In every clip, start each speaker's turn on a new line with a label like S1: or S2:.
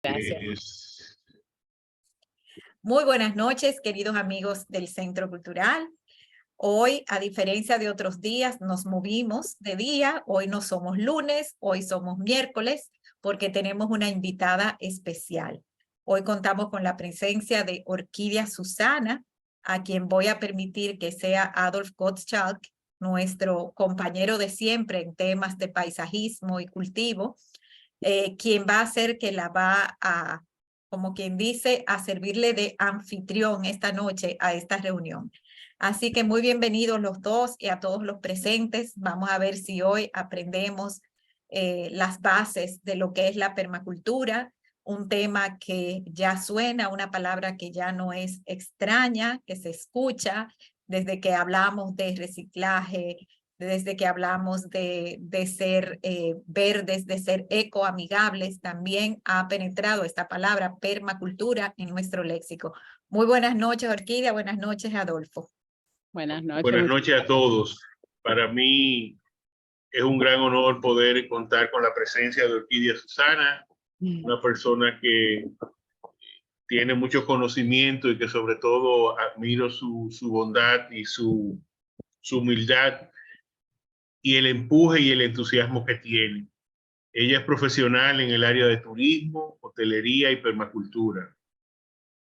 S1: Gracias.
S2: Muy buenas noches, queridos amigos del Centro Cultural. Hoy, a diferencia de otros días, nos movimos de día. Hoy no somos lunes, hoy somos miércoles, porque tenemos una invitada especial. Hoy contamos con la presencia de Orquídea Susana, a quien voy a permitir que sea Adolf Gottschalk, nuestro compañero de siempre en temas de paisajismo y cultivo, quien va a ser que la va a, como quien dice, a servirle de anfitrión esta noche a esta reunión. Así que muy bienvenidos los dos y a todos los presentes. Vamos a ver si hoy aprendemos las bases de lo que es la permacultura, un tema que ya suena, una palabra que ya no es extraña, que se escucha desde que hablamos de reciclaje, desde que hablamos de ser verdes, de ser ecoamigables, también ha penetrado esta palabra permacultura en nuestro léxico. Muy buenas noches, Orquídea. Buenas noches, Adolfo.
S1: Buenas noches.
S3: Buenas noches a todos. Para mí es un gran honor poder contar con la presencia de Orquídea Susana, una persona que tiene mucho conocimiento y que sobre todo admiro su bondad y su humildad y el empuje y el entusiasmo que tiene. Ella es profesional en el área de turismo, hotelería y permacultura.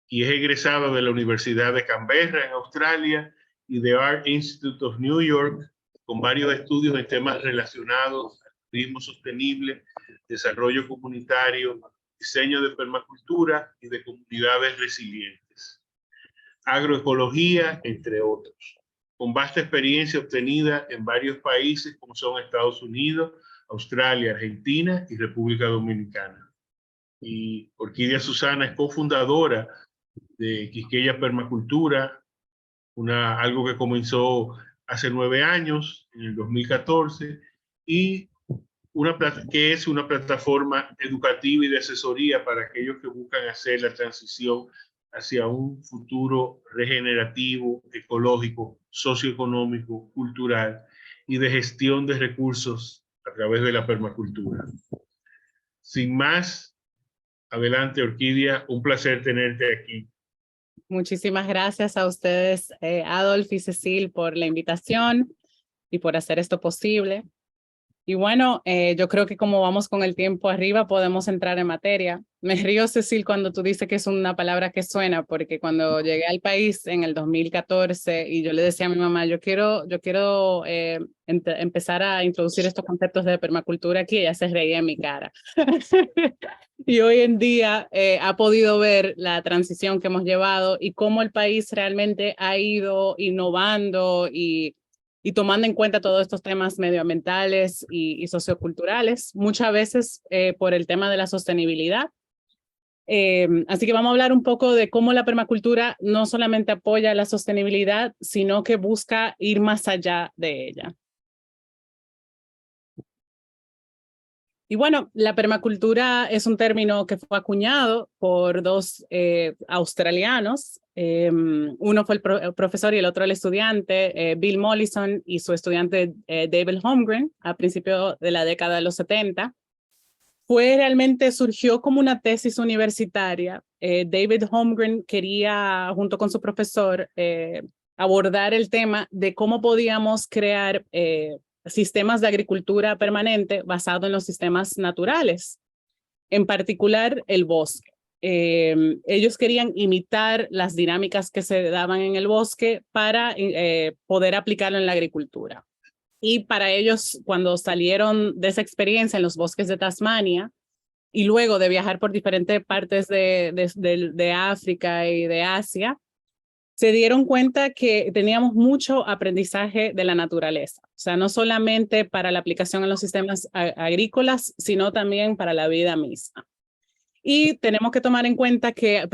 S3: Y es egresada de la Universidad de Canberra en Australia y de Art Institute of New York, con varios estudios en temas relacionados al turismo sostenible, desarrollo comunitario, diseño de permacultura y de comunidades resilientes, agroecología, entre otros, con vasta experiencia obtenida en varios países como son Estados Unidos, Australia, Argentina y República Dominicana. Y Orquídea Susana es cofundadora de Quisqueya Permacultura, algo que comenzó hace 9 años, en el 2014, y que es una plataforma educativa y de asesoría para aquellos que buscan hacer la transición hacia un futuro regenerativo, ecológico, socioeconómico, cultural y de gestión de recursos a través de la permacultura. Sin más, adelante, Orquídea, un placer tenerte aquí.
S1: Muchísimas gracias a ustedes, Adolf y Cecil, por la invitación y por hacer esto posible. Y bueno, yo creo que como vamos con el tiempo arriba, podemos entrar en materia. Me río, Cecil, cuando tú dices que es una palabra que suena, porque cuando llegué al país en el 2014 y yo le decía a mi mamá, yo quiero empezar a introducir estos conceptos de permacultura aquí, ella se reía en mi cara. Y hoy en día ha podido ver la transición que hemos llevado y cómo el país realmente ha ido innovando y tomando en cuenta todos estos temas medioambientales y socioculturales, muchas veces por el tema de la sostenibilidad. Así que vamos a hablar un poco de cómo la permacultura no solamente apoya la sostenibilidad, sino que busca ir más allá de ella. Y bueno, la permacultura es un término que fue acuñado por dos australianos. Uno fue el profesor y el otro el estudiante, Bill Mollison y su estudiante David Holmgren, a principios de la década de los 70. Surgió como una tesis universitaria. David Holmgren quería, junto con su profesor, abordar el tema de cómo podíamos crear sistemas de agricultura permanente basado en los sistemas naturales, en particular el bosque. Ellos querían imitar las dinámicas que se daban en el bosque para poder aplicarlo en la agricultura. Y para ellos, cuando salieron de esa experiencia en los bosques de Tasmania, y luego de viajar por diferentes partes de África y de Asia, se dieron cuenta que teníamos mucho aprendizaje de la naturaleza. O sea, no solamente para la aplicación en los sistemas agrícolas, sino también para la vida misma. Y tenemos que tomar en cuenta que a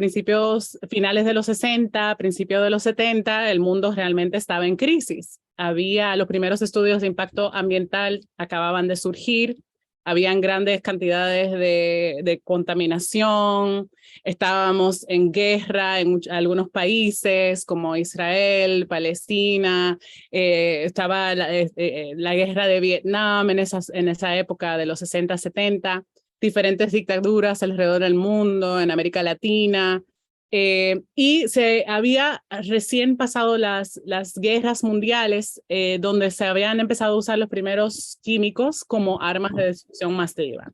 S1: finales de los 60, principios de los 70, el mundo realmente estaba en crisis. Los primeros estudios de impacto ambiental acababan de surgir, habían grandes cantidades de contaminación, estábamos en guerra en algunos países como Israel, Palestina, estaba la guerra de Vietnam en esa época de los 60, 70. diferentes dictaduras alrededor del mundo, en América Latina, y se había recién pasado las guerras mundiales, donde se habían empezado a usar los primeros químicos como armas de destrucción masiva.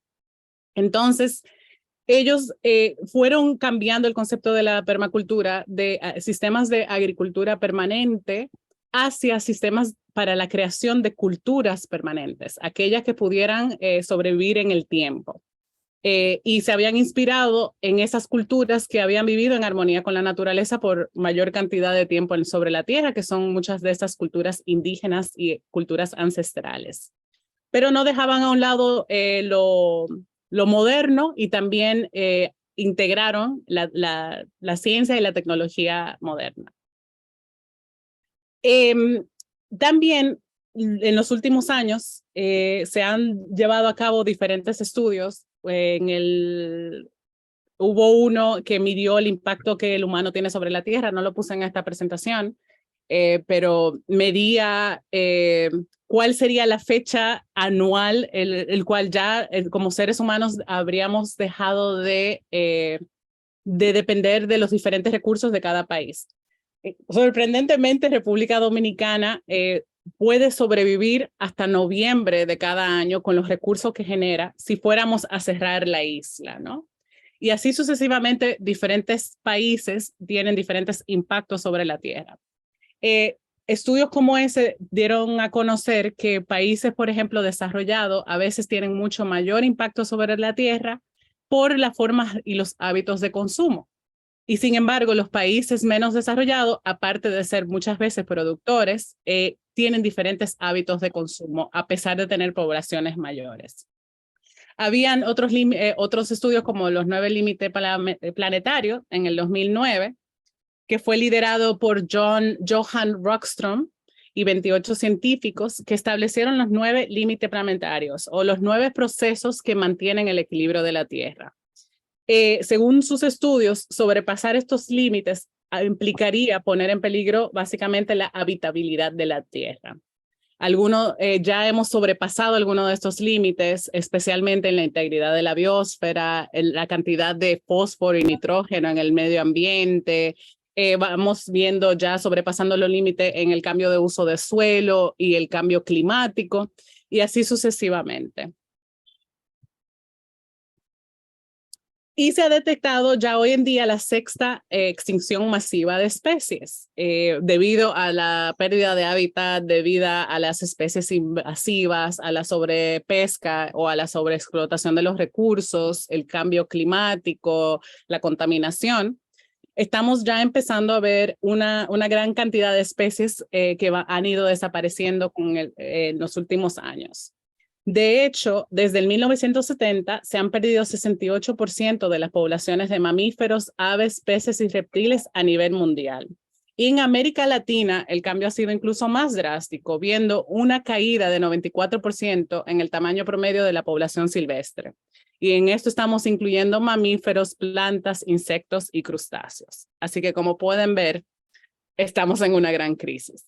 S1: Entonces, ellos fueron cambiando el concepto de la permacultura de sistemas de agricultura permanente hacia sistemas para la creación de culturas permanentes, aquellas que pudieran sobrevivir en el tiempo. Y se habían inspirado en esas culturas que habían vivido en armonía con la naturaleza por mayor cantidad de tiempo sobre la tierra, que son muchas de estas culturas indígenas y culturas ancestrales. Pero no dejaban a un lado lo moderno y también integraron la ciencia y la tecnología moderna. También en los últimos años se han llevado a cabo diferentes estudios. Hubo uno que midió el impacto que el humano tiene sobre la Tierra, no lo puse en esta presentación, pero medía cuál sería la fecha anual, el cual ya como seres humanos habríamos dejado de depender de los diferentes recursos de cada país. Sorprendentemente, República Dominicana puede sobrevivir hasta noviembre de cada año con los recursos que genera si fuéramos a cerrar la isla, ¿no? Y así sucesivamente, diferentes países tienen diferentes impactos sobre la tierra. Estudios como ese dieron a conocer que países, por ejemplo, desarrollados, a veces tienen mucho mayor impacto sobre la tierra por las formas y los hábitos de consumo. Y sin embargo, los países menos desarrollados, aparte de ser muchas veces productores, tienen diferentes hábitos de consumo, a pesar de tener poblaciones mayores. Habían otros estudios como los 9 límites planetarios en el 2009, que fue liderado por Johan Rockström y 28 científicos que establecieron los 9 límites planetarios o los 9 procesos que mantienen el equilibrio de la Tierra. Según sus estudios, sobrepasar estos límites implicaría poner en peligro básicamente la habitabilidad de la Tierra. Ya hemos sobrepasado algunos de estos límites, especialmente en la integridad de la biosfera, en la cantidad de fósforo y nitrógeno en el medio ambiente. Vamos viendo ya sobrepasando los límites en el cambio de uso de suelo y el cambio climático, y así sucesivamente. Y se ha detectado ya hoy en día la 6ª extinción masiva de especies debido a la pérdida de hábitat, debido a las especies invasivas, a la sobrepesca o a la sobreexplotación de los recursos, el cambio climático, la contaminación. Estamos ya empezando a ver una gran cantidad de especies que han ido desapareciendo en los últimos años. De hecho, desde el 1970 se han perdido 68% de las poblaciones de mamíferos, aves, peces y reptiles a nivel mundial. Y en América Latina el cambio ha sido incluso más drástico, viendo una caída de 94% en el tamaño promedio de la población silvestre. Y en esto estamos incluyendo mamíferos, plantas, insectos y crustáceos. Así que como pueden ver, estamos en una gran crisis.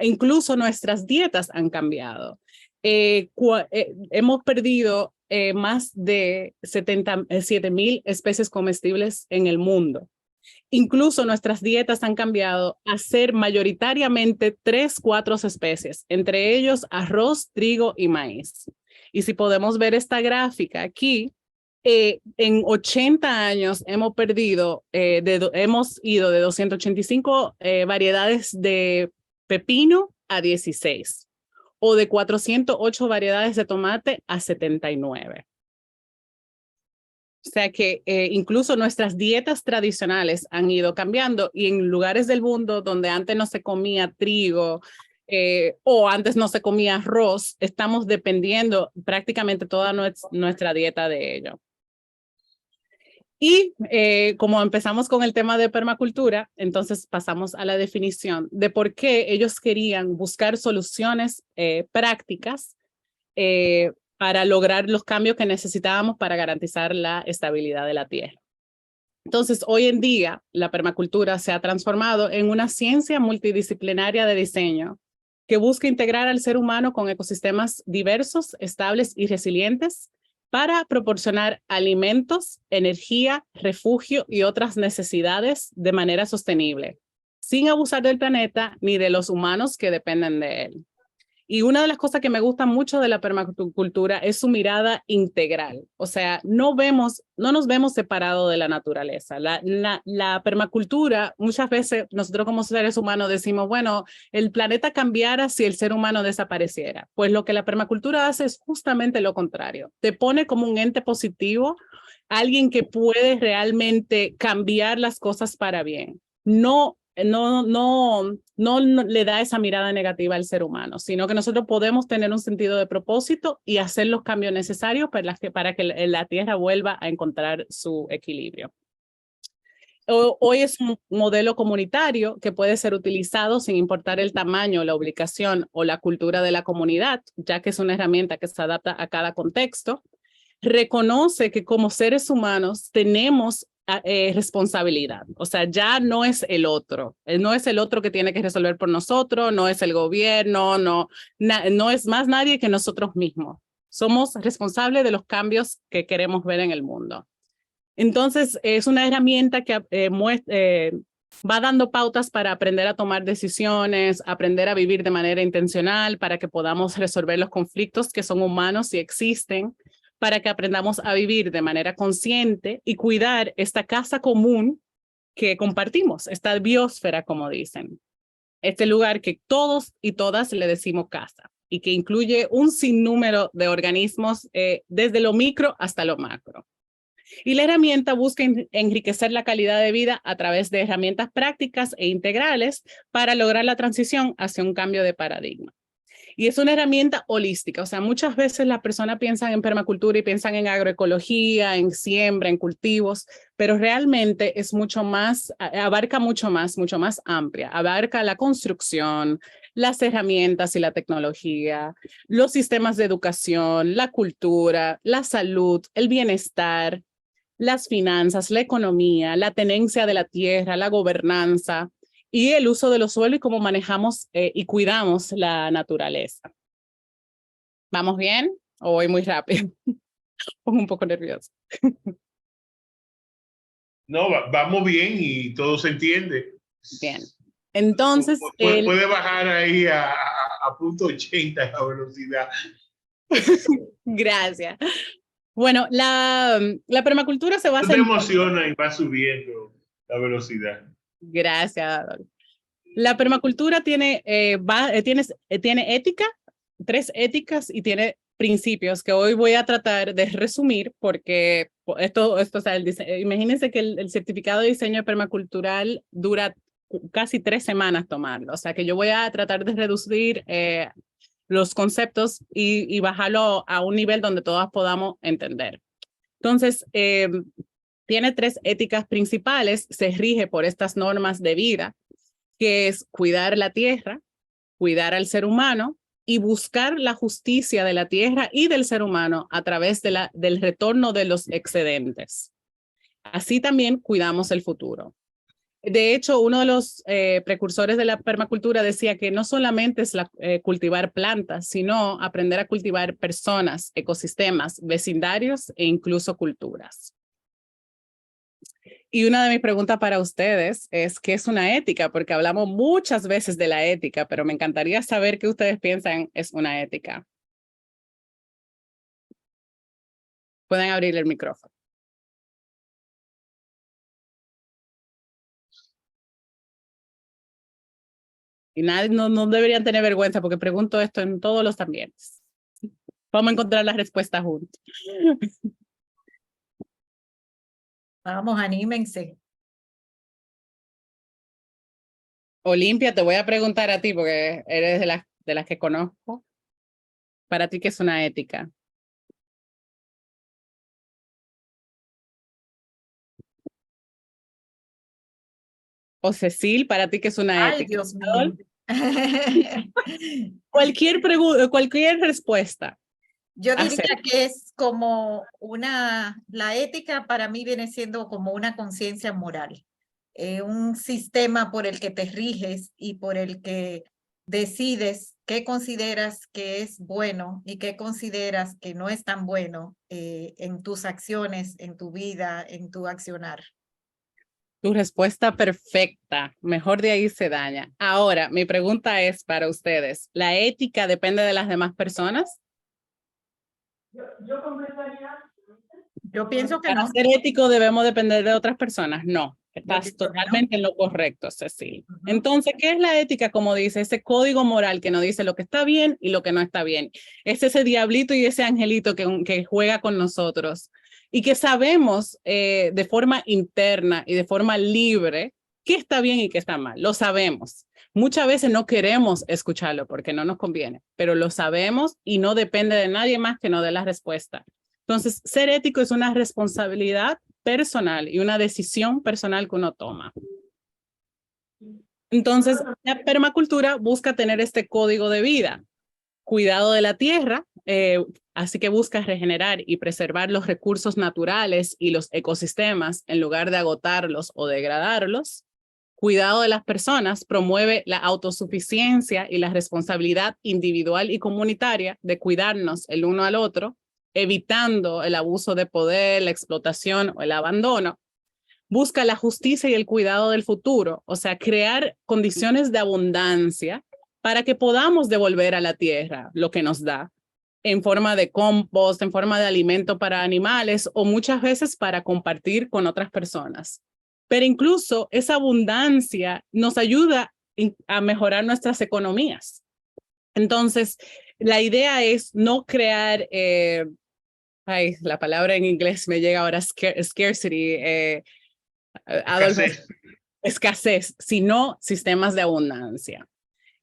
S1: Incluso nuestras dietas han cambiado. Hemos perdido más de 77,000 especies comestibles en el mundo. Incluso nuestras dietas han cambiado a ser mayoritariamente 4 especies, entre ellos arroz, trigo y maíz. Y si podemos ver esta gráfica aquí, en 80 años hemos ido de 285 variedades de pepino a 16. O de 408 variedades de tomate a 79. O sea que incluso nuestras dietas tradicionales han ido cambiando y en lugares del mundo donde antes no se comía trigo o antes no se comía arroz, estamos dependiendo prácticamente toda nuestra dieta de ello. Y como empezamos con el tema de permacultura, entonces pasamos a la definición de por qué ellos querían buscar soluciones prácticas para lograr los cambios que necesitábamos para garantizar la estabilidad de la tierra. Entonces, hoy en día, la permacultura se ha transformado en una ciencia multidisciplinaria de diseño que busca integrar al ser humano con ecosistemas diversos, estables y resilientes, para proporcionar alimentos, energía, refugio y otras necesidades de manera sostenible, sin abusar del planeta ni de los humanos que dependen de él. Y una de las cosas que me gusta mucho de la permacultura es su mirada integral. O sea, no nos vemos separados de la naturaleza. La permacultura, muchas veces nosotros como seres humanos decimos, bueno, el planeta cambiara si el ser humano desapareciera. Pues lo que la permacultura hace es justamente lo contrario. Te pone como un ente positivo, alguien que puede realmente cambiar las cosas para bien. No le da esa mirada negativa al ser humano, sino que nosotros podemos tener un sentido de propósito y hacer los cambios necesarios para que la Tierra vuelva a encontrar su equilibrio. Hoy es un modelo comunitario que puede ser utilizado sin importar el tamaño, la ubicación o la cultura de la comunidad, ya que es una herramienta que se adapta a cada contexto. Reconoce que como seres humanos tenemos responsabilidad. O sea, ya no es el otro. No es el otro que tiene que resolver por nosotros, no es el gobierno, no es más nadie que nosotros mismos. Somos responsables de los cambios que queremos ver en el mundo. Entonces, es una herramienta que va dando pautas para aprender a tomar decisiones, aprender a vivir de manera intencional, para que podamos resolver los conflictos que son humanos y existen, para que aprendamos a vivir de manera consciente y cuidar esta casa común que compartimos, esta biosfera, como dicen. Este lugar que todos y todas le decimos casa y que incluye un sinnúmero de organismos desde lo micro hasta lo macro. Y la herramienta busca enriquecer la calidad de vida a través de herramientas prácticas e integrales para lograr la transición hacia un cambio de paradigma. Y es una herramienta holística, o sea, muchas veces las personas piensan en permacultura y piensan en agroecología, en siembra, en cultivos, pero realmente es mucho más, abarca mucho más amplia, abarca la construcción, las herramientas y la tecnología, los sistemas de educación, la cultura, la salud, el bienestar, las finanzas, la economía, la tenencia de la tierra, la gobernanza, y el uso de los suelos y cómo manejamos y cuidamos la naturaleza. ¿Vamos bien? ¿O voy muy rápido? Pongo un poco nervioso.
S3: No, vamos bien y todo se entiende.
S1: Bien. Entonces...
S3: Puede bajar ahí a punto 80 la velocidad.
S1: Gracias. Bueno, la permacultura se basa
S3: en... Te emociona y va subiendo la velocidad.
S1: Gracias. La permacultura tiene ética, 3 éticas y tiene principios que hoy voy a tratar de resumir porque o sea, imagínense que el certificado de diseño permacultural dura casi 3 semanas tomarlo. O sea que yo voy a tratar de reducir los conceptos y bajarlo a un nivel donde todas podamos entender. Entonces, tiene 3 éticas principales, se rige por estas normas de vida, que es cuidar la tierra, cuidar al ser humano y buscar la justicia de la tierra y del ser humano a través del retorno de los excedentes. Así también cuidamos el futuro. De hecho, uno de los precursores de la permacultura decía que no solamente es cultivar plantas, sino aprender a cultivar personas, ecosistemas, vecindarios e incluso culturas. Y una de mis preguntas para ustedes es, ¿qué es una ética? Porque hablamos muchas veces de la ética, pero me encantaría saber qué ustedes piensan es una ética. Pueden abrir el micrófono. Y no deberían tener vergüenza porque pregunto esto en todos los ambientes. Vamos a encontrar la respuesta juntos.
S2: Vamos, anímense.
S1: Olimpia, te voy a preguntar a ti porque eres de las que conozco. Para ti, ¿qué es una ética? O Cecil, ¿para ti qué es una ética?
S2: Ay, Dios mío.
S1: Cualquier respuesta.
S2: Yo diría que es como la ética para mí viene siendo como una conciencia moral, un sistema por el que te riges y por el que decides qué consideras que es bueno y qué consideras que no es tan bueno en tus acciones, en tu vida, en tu accionar.
S1: Tu respuesta perfecta. Mejor de ahí se daña. Ahora, mi pregunta es para ustedes. ¿La ética depende de las demás personas?
S2: Yo pienso que
S1: Para
S2: no.
S1: ser ético debemos depender de otras personas. No, estás
S2: pienso que no.
S1: totalmente en lo correcto, Cecil.
S2: Ujú.
S1: Entonces, ¿qué es la ética? Como dice, ese código moral que nos dice lo que está bien y lo que no está bien. Es ese diablito y ese angelito que juega con nosotros y que sabemos de forma interna y de forma libre qué está bien y qué está mal. Lo sabemos. Muchas veces no queremos escucharlo porque no nos conviene, pero lo sabemos y no depende de nadie más que nos dé la respuesta. Entonces, ser ético es una responsabilidad personal y una decisión personal que uno toma. Entonces, la permacultura busca tener este código de vida, cuidado de la tierra, así que busca regenerar y preservar los recursos naturales y los ecosistemas en lugar de agotarlos o degradarlos. Cuidado de las personas promueve la autosuficiencia y la responsabilidad individual y comunitaria de cuidarnos el uno al otro, evitando el abuso de poder, la explotación o el abandono. Busca la justicia y el cuidado del futuro, o sea, crear condiciones de abundancia para que podamos devolver a la tierra lo que nos da en forma de compost, en forma de alimento para animales o muchas veces para compartir con otras personas. Pero incluso esa abundancia nos ayuda a mejorar nuestras economías. Entonces, la idea es no crear, la palabra en inglés me llega ahora, scarcity, Adolfo, escasez, sino sistemas de abundancia.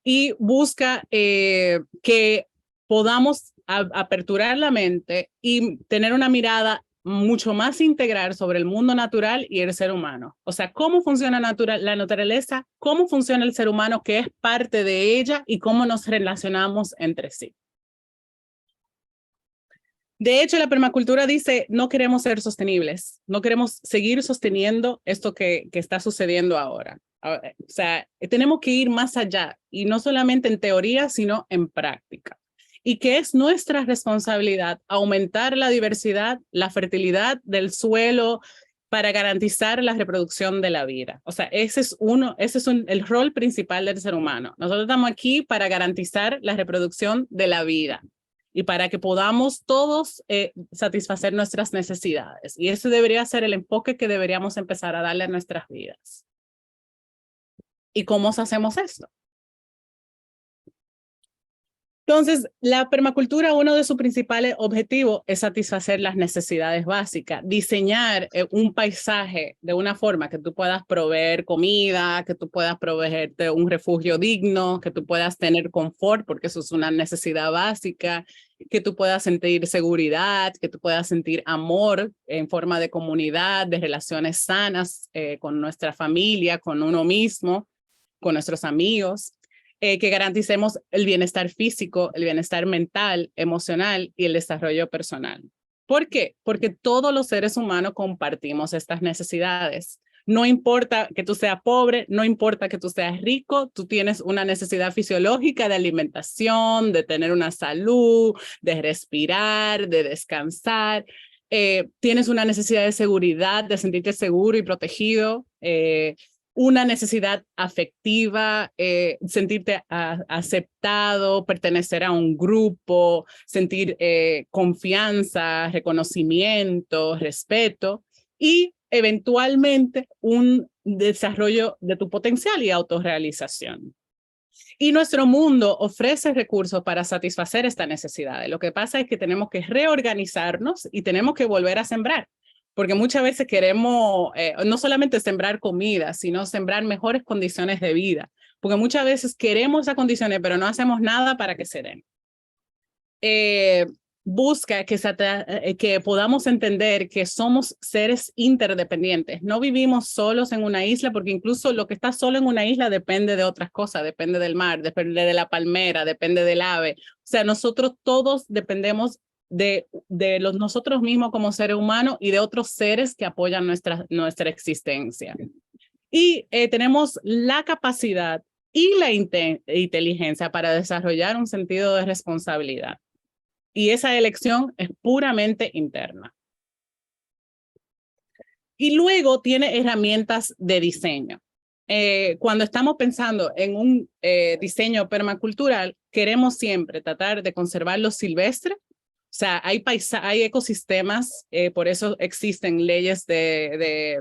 S1: Y busca que podamos aperturar la mente y tener una mirada mucho más integral sobre el mundo natural y el ser humano. O sea, cómo funciona la naturaleza, cómo funciona el ser humano, que es parte de ella y cómo nos relacionamos entre sí. De hecho, la permacultura dice, no queremos ser sostenibles, no queremos seguir sosteniendo esto que está sucediendo ahora. O sea, tenemos que ir más allá y no solamente en teoría, sino en práctica. Y que es nuestra responsabilidad aumentar la diversidad, la fertilidad del suelo para garantizar la reproducción de la vida. O sea, ese es el rol principal del ser humano. Nosotros estamos aquí para garantizar la reproducción de la vida y para que podamos todos satisfacer nuestras necesidades. Y ese debería ser el enfoque que deberíamos empezar a darle a nuestras vidas. ¿Y cómo hacemos esto? Entonces, la permacultura, uno de sus principales objetivos es satisfacer las necesidades básicas, diseñar un paisaje de una forma que tú puedas proveer comida, que tú puedas proveerte un refugio digno, que tú puedas tener confort, porque eso es una necesidad básica, que tú puedas sentir seguridad, que tú puedas sentir amor en forma de comunidad, de relaciones sanas con nuestra familia, con uno mismo, con nuestros amigos. Que garanticemos el bienestar físico, el bienestar mental, emocional y el desarrollo personal. ¿Por qué? Porque todos los seres humanos compartimos estas necesidades. No importa que tú seas pobre, no importa que tú seas rico, tú tienes una necesidad fisiológica de alimentación, de tener una salud, de respirar, de descansar. Tienes una necesidad de seguridad, de sentirte seguro y protegido. Una necesidad afectiva, sentirte aceptado, pertenecer a un grupo, sentir confianza, reconocimiento, respeto y eventualmente un desarrollo de tu potencial y autorrealización. Y nuestro mundo ofrece recursos para satisfacer estas necesidades. Lo que pasa es que tenemos que reorganizarnos y tenemos que volver a sembrar. Porque muchas veces queremos no solamente sembrar comida, sino sembrar mejores condiciones de vida. Porque muchas veces queremos esas condiciones, pero no hacemos nada para que se den. Busca que podamos entender que somos seres interdependientes. No vivimos solos en una isla, porque incluso lo que está solo en una isla depende de otras cosas, depende del mar, depende de la palmera, depende del ave. O sea, nosotros todos dependemos de nosotros mismos como seres humanos y de otros seres que apoyan nuestra existencia. Y tenemos la capacidad y la inteligencia para desarrollar un sentido de responsabilidad. Y esa elección es puramente interna. Y luego tiene herramientas de diseño. Cuando estamos pensando en un diseño permacultural, queremos siempre tratar de conservar lo silvestre. O sea, hay ecosistemas, por eso existen leyes de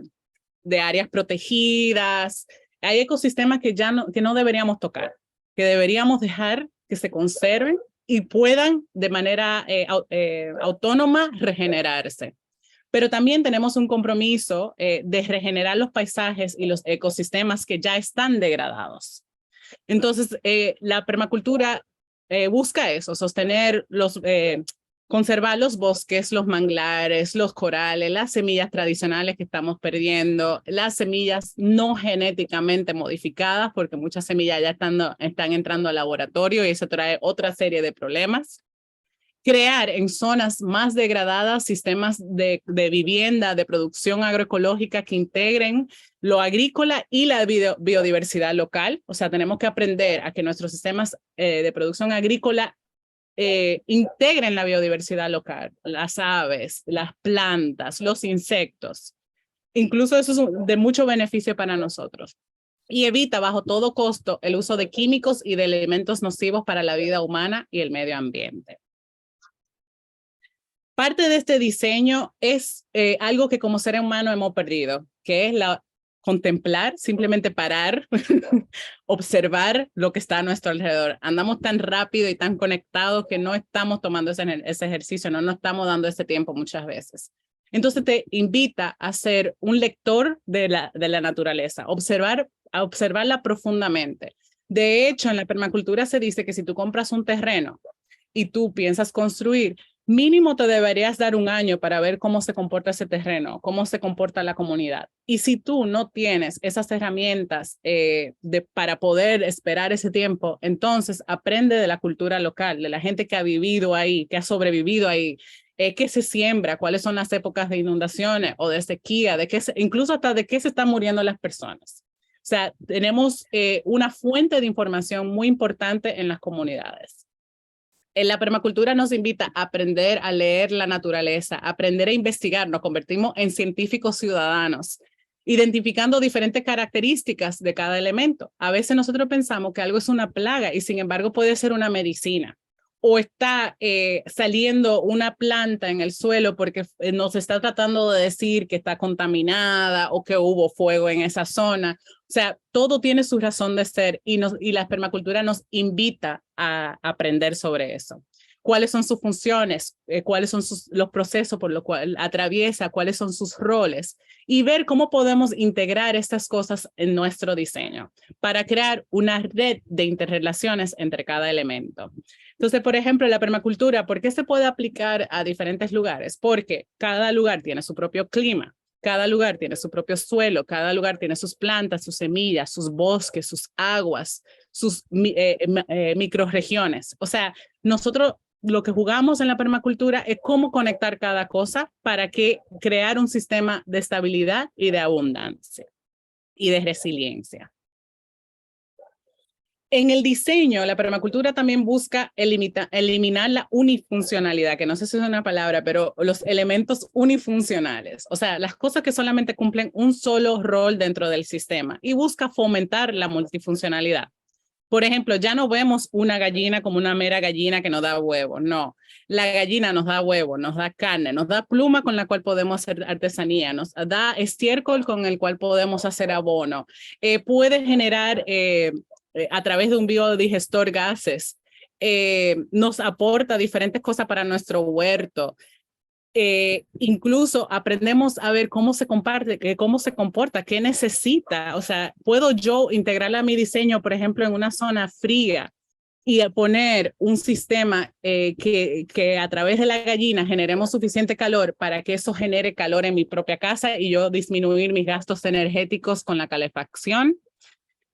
S1: áreas protegidas. Hay ecosistemas que no deberíamos tocar, que deberíamos dejar que se conserven y puedan de manera autónoma regenerarse. Pero también tenemos un compromiso de regenerar los paisajes y los ecosistemas que ya están degradados. Entonces, la permacultura busca eso, conservar los bosques, los manglares, los corales, las semillas tradicionales que estamos perdiendo, las semillas no genéticamente modificadas, porque muchas semillas ya están entrando al laboratorio y eso trae otra serie de problemas. Crear en zonas más degradadas sistemas de vivienda, de producción agroecológica que integren lo agrícola y la biodiversidad local. O sea, tenemos que aprender a que nuestros sistemas de producción agrícola integren la biodiversidad local, las aves, las plantas, los insectos. Incluso eso es de mucho beneficio para nosotros. Y evita bajo todo costo el uso de químicos y de elementos nocivos para la vida humana y el medio ambiente. Parte de este diseño es algo que como ser humano hemos perdido, que es contemplar, simplemente parar, observar lo que está a nuestro alrededor. Andamos tan rápido y tan conectados que no estamos tomando ese ejercicio, no nos estamos dando ese tiempo muchas veces. Entonces te invita a ser un lector de la naturaleza, a observarla profundamente. De hecho, en la permacultura se dice que si tú compras un terreno y tú piensas construir, mínimo te deberías dar un año para ver cómo se comporta ese terreno, cómo se comporta la comunidad. Y si tú no tienes esas herramientas para poder esperar ese tiempo, entonces aprende de la cultura local, de la gente que ha vivido ahí, que ha sobrevivido ahí, qué se siembra, cuáles son las épocas de inundaciones o de sequía, incluso hasta de qué se están muriendo las personas. O sea, tenemos una fuente de información muy importante en las comunidades. En la permacultura nos invita a aprender a leer la naturaleza, a aprender a investigar, nos convertimos en científicos ciudadanos, identificando diferentes características de cada elemento. A veces nosotros pensamos que algo es una plaga y sin embargo puede ser una medicina. O está saliendo una planta en el suelo porque nos está tratando de decir que está contaminada o que hubo fuego en esa zona. O sea, todo tiene su razón de ser y la permacultura nos invita a aprender sobre eso. ¿Cuáles son sus funciones? ¿Cuáles son los procesos por los cuales atraviesa? ¿Cuáles son sus roles? Y ver cómo podemos integrar estas cosas en nuestro diseño para crear una red de interrelaciones entre cada elemento. Entonces, por ejemplo, la permacultura, ¿por qué se puede aplicar a diferentes lugares? Porque cada lugar tiene su propio clima, cada lugar tiene su propio suelo, cada lugar tiene sus plantas, sus semillas, sus bosques, sus aguas, sus microrregiones. O sea, nosotros lo que jugamos en la permacultura es cómo conectar cada cosa para crear un sistema de estabilidad y de abundancia y de resiliencia. En el diseño, la permacultura también busca eliminar la unifuncionalidad, que no sé si es una palabra, pero los elementos unifuncionales, o sea, las cosas que solamente cumplen un solo rol dentro del sistema y busca fomentar la multifuncionalidad. Por ejemplo, ya no vemos una gallina como una mera gallina que nos da huevos, no. La gallina nos da huevos, nos da carne, nos da pluma con la cual podemos hacer artesanía, nos da estiércol con el cual podemos hacer abono, puede generar a través de un biodigestor gases, nos aporta diferentes cosas para nuestro huerto. Incluso aprendemos a ver cómo se comporta, qué necesita. O sea, puedo yo integrarla a mi diseño, por ejemplo, en una zona fría y poner un sistema que a través de la gallina generemos suficiente calor para que eso genere calor en mi propia casa y yo disminuir mis gastos energéticos con la calefacción.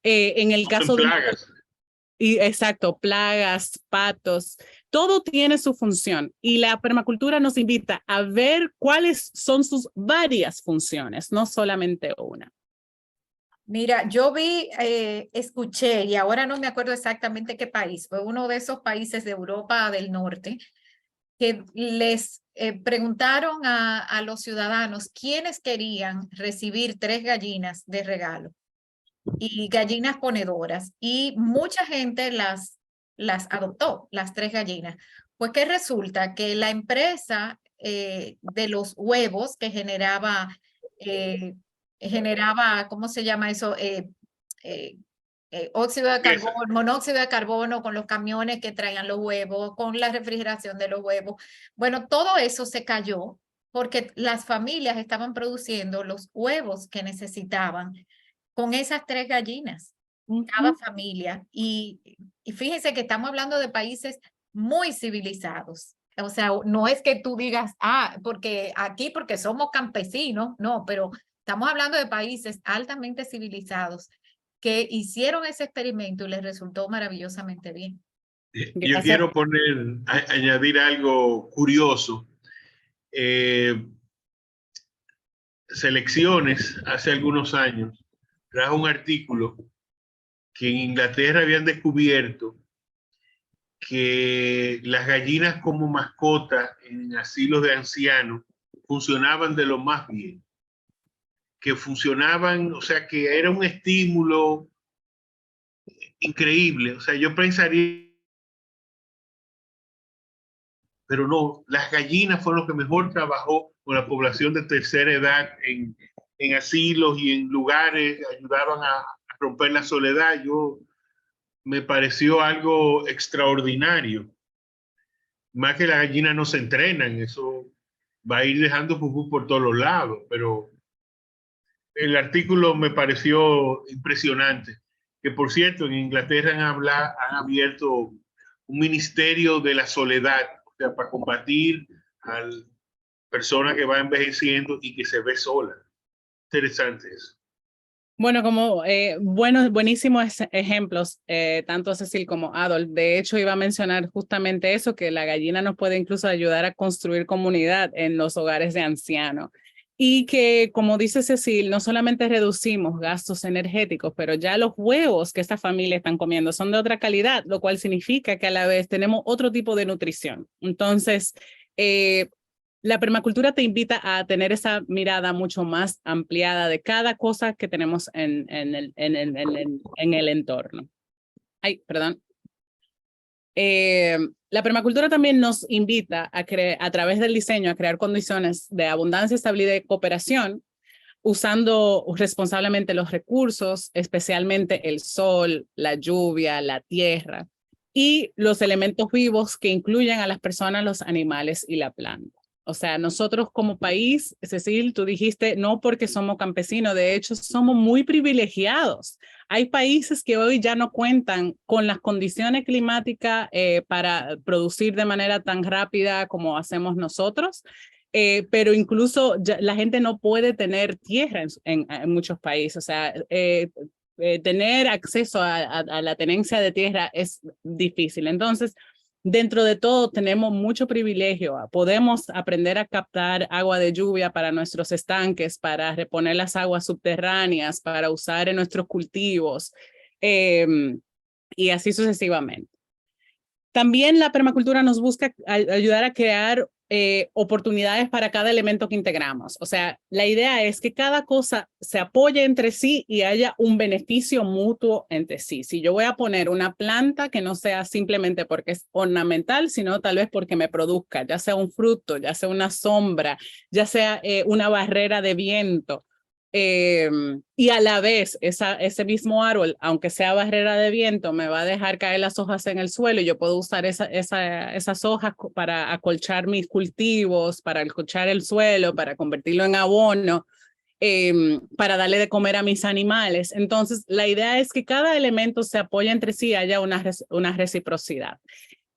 S1: En el caso de
S3: plagas.
S1: Exacto, plagas, patos, todo tiene su función y la permacultura nos invita a ver cuáles son sus varias funciones, no solamente una.
S2: Mira, yo vi, escuché, y ahora no me acuerdo exactamente qué país, fue uno de esos países de Europa del Norte, que les preguntaron a los ciudadanos quiénes querían recibir 3 gallinas de regalo y gallinas ponedoras, y mucha gente las adoptó, las 3 gallinas. Pues que resulta que la empresa de los huevos que eh, generaba, ¿cómo se llama eso? Eh, óxido de
S3: Pieza.
S2: carbono, monóxido de carbono con los camiones que traían los huevos, con la refrigeración de los huevos. Bueno, todo eso se cayó porque las familias estaban produciendo los huevos que necesitaban con esas 3 gallinas, cada familia. Y fíjense que estamos hablando de países muy civilizados. O sea, no es que tú digas, porque aquí, porque somos campesinos, no, pero estamos hablando de países altamente civilizados que hicieron ese experimento y les resultó maravillosamente bien.
S3: Yo
S1: Gracias.
S3: quiero añadir algo curioso. Selecciones, hace algunos años, trajo un artículo que en Inglaterra habían descubierto que las gallinas como mascota en asilos de ancianos funcionaban de lo más bien, que funcionaban, o sea, que era un estímulo increíble. O sea, yo pensaría, pero no, las gallinas fueron lo que mejor trabajó con la población de tercera edad en asilos y en lugares, ayudaban a romper la soledad. Me pareció algo extraordinario. Más que las gallinas no se entrenan, eso va a ir dejando pupú por todos los lados, pero el artículo me pareció impresionante. Que por cierto, en Inglaterra han abierto un ministerio de la soledad, o sea, para combatir a la persona que va envejeciendo y que se ve sola. Interesante eso.
S1: Bueno, buenísimos ejemplos, tanto Cecil como Adolf. De hecho, iba a mencionar justamente eso, que la gallina nos puede incluso ayudar a construir comunidad en los hogares de ancianos. Y que, como dice Cecil, no solamente reducimos gastos energéticos, pero ya los huevos que esta familia están comiendo son de otra calidad, lo cual significa que a la vez tenemos otro tipo de nutrición. Entonces, la permacultura te invita a tener esa mirada mucho más ampliada de cada cosa que tenemos en el entorno. Ay, perdón. La permacultura también nos invita a través del diseño a crear condiciones de abundancia, estabilidad y cooperación, usando responsablemente los recursos, especialmente el sol, la lluvia, la tierra y los elementos vivos que incluyen a las personas, los animales y la planta. O sea, nosotros como país, Cecil, tú dijiste, no porque somos campesinos, de hecho somos muy privilegiados. Hay países que hoy ya no cuentan con las condiciones climáticas para producir de manera tan rápida como hacemos nosotros. Pero incluso la gente no puede tener tierra en muchos países. O sea, tener acceso a la tenencia de tierra es difícil. Entonces, dentro de todo, tenemos mucho privilegio. Podemos aprender a captar agua de lluvia para nuestros estanques, para reponer las aguas subterráneas, para usar en nuestros cultivos y así sucesivamente. También la permacultura nos busca ayudar a crear oportunidades para cada elemento que integramos. O sea, la idea es que cada cosa se apoye entre sí y haya un beneficio mutuo entre sí. Si yo voy a poner una planta que no sea simplemente porque es ornamental, sino tal vez porque me produzca, ya sea un fruto, ya sea una sombra, ya sea una barrera de viento. Y a la vez ese mismo árbol, aunque sea barrera de viento, me va a dejar caer las hojas en el suelo y yo puedo usar esas hojas para acolchar mis cultivos, para acolchar el suelo, para convertirlo en abono, para darle de comer a mis animales. Entonces, la idea es que cada elemento se apoye entre sí, haya una reciprocidad.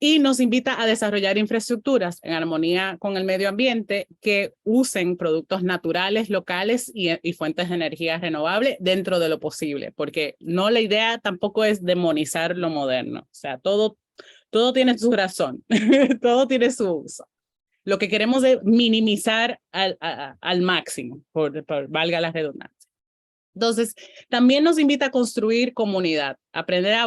S1: Y nos invita a desarrollar infraestructuras en armonía con el medio ambiente que usen productos naturales, locales y fuentes de energía renovable dentro de lo posible, porque no, la idea tampoco es demonizar lo moderno. O sea, todo tiene su razón, todo tiene su uso. Lo que queremos es minimizar al máximo, por valga la redundancia. Entonces, también nos invita a construir comunidad, aprender a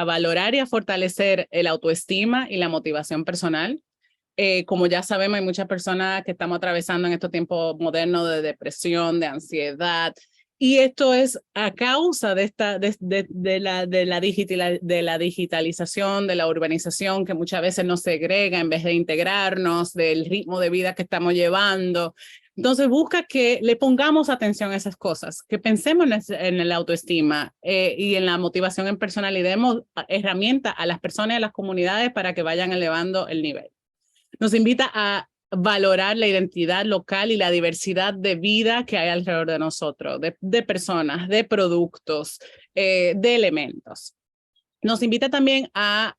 S1: valorar y a fortalecer el autoestima y la motivación personal. Como ya sabemos, hay muchas personas que estamos atravesando en estos tiempos modernos de depresión, de ansiedad, y esto es a causa de la digitalización, de la urbanización que muchas veces nos segrega en vez de integrarnos, del ritmo de vida que estamos llevando. Entonces busca que le pongamos atención a esas cosas, que pensemos en la autoestima y en la motivación en personal y demos herramientas a las personas y a las comunidades para que vayan elevando el nivel. Nos invita a valorar la identidad local y la diversidad de vida que hay alrededor de nosotros, de personas, de productos, de elementos. Nos invita también a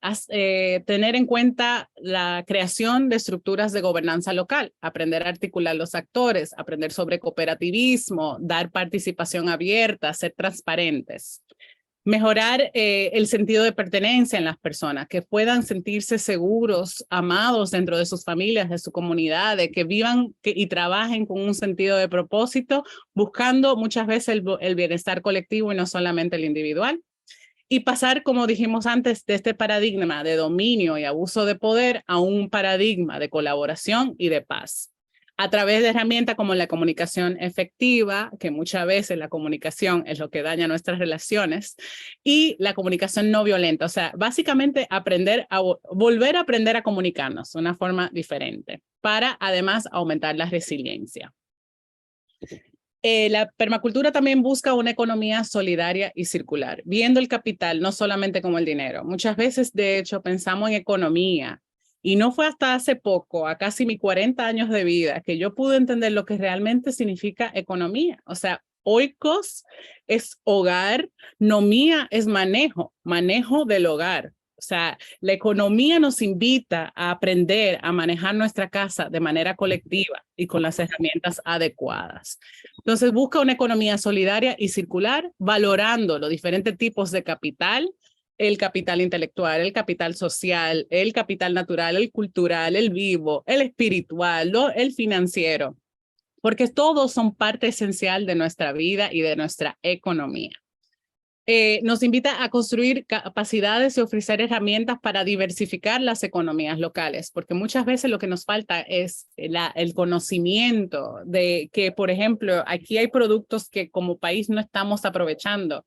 S1: tener en cuenta la creación de estructuras de gobernanza local, aprender a articular los actores, aprender sobre cooperativismo, dar participación abierta, ser transparentes. Mejorar el sentido de pertenencia en las personas, que puedan sentirse seguros, amados dentro de sus familias, de su comunidad, de que vivan y trabajen con un sentido de propósito, buscando muchas veces el bienestar colectivo y no solamente el individual. Y pasar, como dijimos antes, de este paradigma de dominio y abuso de poder a un paradigma de colaboración y de paz, a través de herramientas como la comunicación efectiva, que muchas veces la comunicación es lo que daña nuestras relaciones, y la comunicación no violenta. O sea, básicamente volver a aprender a comunicarnos de una forma diferente para además aumentar la resiliencia. La permacultura también busca una economía solidaria y circular, viendo el capital no solamente como el dinero. Muchas veces, de hecho, pensamos en economía. Y no fue hasta hace poco, a casi mis 40 años de vida, que yo pude entender lo que realmente significa economía. O sea, oikos es hogar, nomía es manejo del hogar. O sea, la economía nos invita a aprender a manejar nuestra casa de manera colectiva y con las herramientas adecuadas. Entonces, busca una economía solidaria y circular, valorando los diferentes tipos de capital, el capital intelectual, el capital social, el capital natural, el cultural, el vivo, el espiritual, el financiero, porque todos son parte esencial de nuestra vida y de nuestra economía. Nos invita a construir capacidades y ofrecer herramientas para diversificar las economías locales, porque muchas veces lo que nos falta es el conocimiento de que, por ejemplo, aquí hay productos que como país no estamos aprovechando.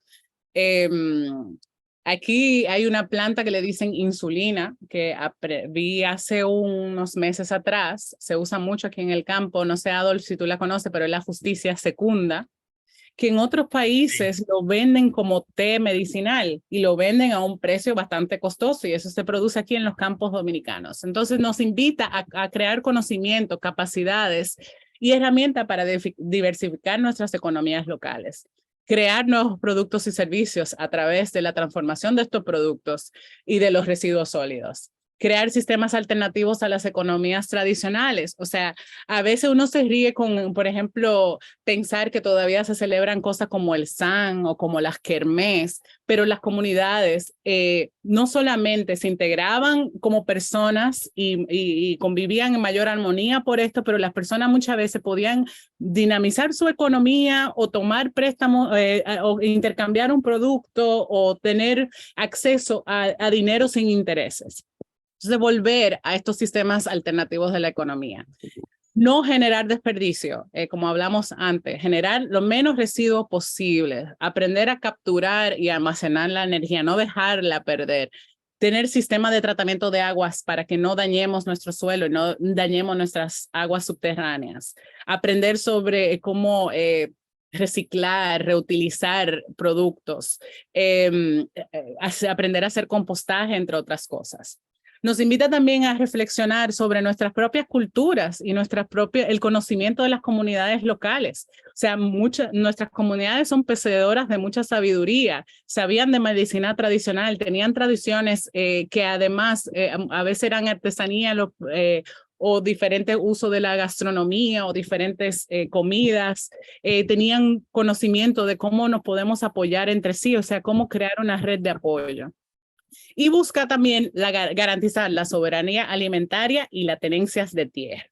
S1: Aquí hay una planta que le dicen insulina, que vi hace unos meses atrás, se usa mucho aquí en el campo, no sé, Adolf, si tú la conoces, pero es la justicia secunda, que en otros países lo venden como té medicinal y lo venden a un precio bastante costoso y eso se produce aquí en los campos dominicanos. Entonces nos invita a crear conocimiento, capacidades y herramientas para diversificar nuestras economías locales, crear nuevos productos y servicios a través de la transformación de estos productos y de los residuos sólidos. Crear sistemas alternativos a las economías tradicionales. O sea, a veces uno se ríe con, por ejemplo, pensar que todavía se celebran cosas como el San o como las kermés, pero las comunidades no solamente se integraban como personas y convivían en mayor armonía por esto, pero las personas muchas veces podían dinamizar su economía o tomar préstamos o intercambiar un producto o tener acceso a dinero sin intereses. Entonces, volver a estos sistemas alternativos de la economía. No generar desperdicio, como hablamos antes, generar lo menos residuos posible, aprender a capturar y almacenar la energía, no dejarla perder, tener sistemas de tratamiento de aguas para que no dañemos nuestro suelo y no dañemos nuestras aguas subterráneas, aprender sobre cómo reciclar, reutilizar productos, aprender a hacer compostaje, entre otras cosas. Nos invita también a reflexionar sobre nuestras propias culturas y el conocimiento de las comunidades locales. O sea, nuestras comunidades son poseedoras de mucha sabiduría, sabían de medicina tradicional, tenían tradiciones que además a veces eran artesanía o diferentes usos de la gastronomía o diferentes comidas, tenían conocimiento de cómo nos podemos apoyar entre sí, o sea, cómo crear una red de apoyo. Y busca también garantizar la soberanía alimentaria y las tenencias de tierra.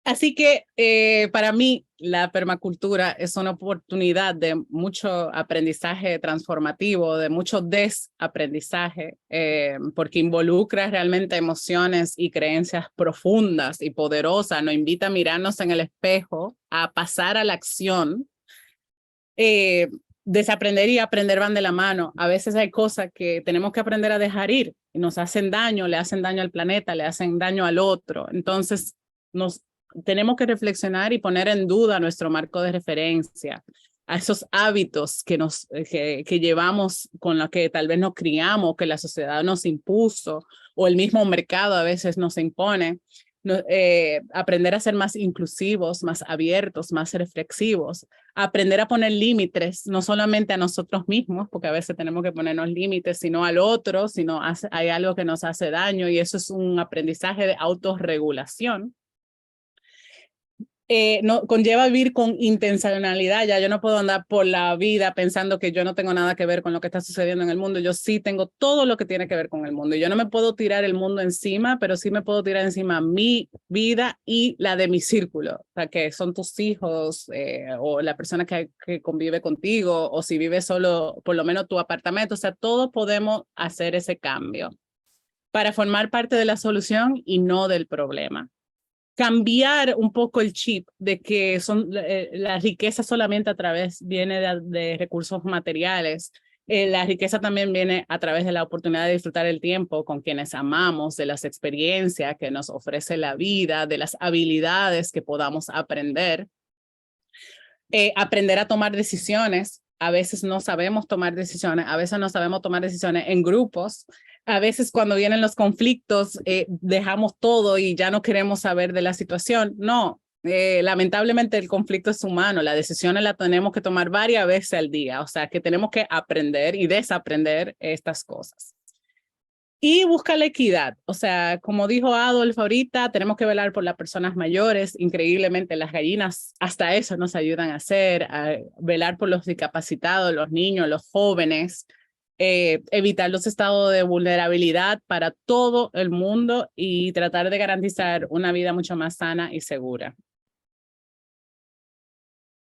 S1: Así que para mí la permacultura es una oportunidad de mucho aprendizaje transformativo, de mucho desaprendizaje, porque involucra realmente emociones y creencias profundas y poderosas, nos invita a mirarnos en el espejo, a pasar a la acción. Desaprender y aprender van de la mano. A veces hay cosas que tenemos que aprender a dejar ir y nos hacen daño, le hacen daño al planeta, le hacen daño al otro. Entonces, tenemos que reflexionar y poner en duda nuestro marco de referencia, a esos hábitos que llevamos, con los que tal vez nos criamos, que la sociedad nos impuso, o el mismo mercado a veces nos impone. Aprender a ser más inclusivos, más abiertos, más reflexivos, aprender a poner límites, no solamente a nosotros mismos, porque a veces tenemos que ponernos límites, sino al otro, si no hay algo que nos hace daño, y eso es un aprendizaje de autorregulación. No, conlleva vivir con intencionalidad. Ya yo no puedo andar por la vida pensando que yo no tengo nada que ver con lo que está sucediendo en el mundo. Yo sí tengo todo lo que tiene que ver con el mundo. Yo no me puedo tirar el mundo encima, pero sí me puedo tirar encima mi vida y la de mi círculo, o sea, que son tus hijos, o la persona que convive contigo, o si vives solo, por lo menos tu apartamento. O sea, todos podemos hacer ese cambio para formar parte de la solución y no del problema. Cambiar un poco el chip de que la riqueza solamente viene de recursos materiales. La riqueza también viene a través de la oportunidad de disfrutar el tiempo con quienes amamos, de las experiencias que nos ofrece la vida, de las habilidades que podamos aprender. Aprender a tomar decisiones. A veces no sabemos tomar decisiones, a veces no sabemos tomar decisiones en grupos. A veces cuando vienen los conflictos, dejamos todo y ya no queremos saber de la situación. No, lamentablemente el conflicto es humano, las decisiones las tenemos que tomar varias veces al día, o sea que tenemos que aprender y desaprender estas cosas. Y busca la equidad, o sea, como dijo Adolf ahorita, tenemos que velar por las personas mayores. Increíblemente las gallinas hasta eso nos ayudan a hacer, a velar por los discapacitados, los niños, los jóvenes, evitar los estados de vulnerabilidad para todo el mundo y tratar de garantizar una vida mucho más sana y segura.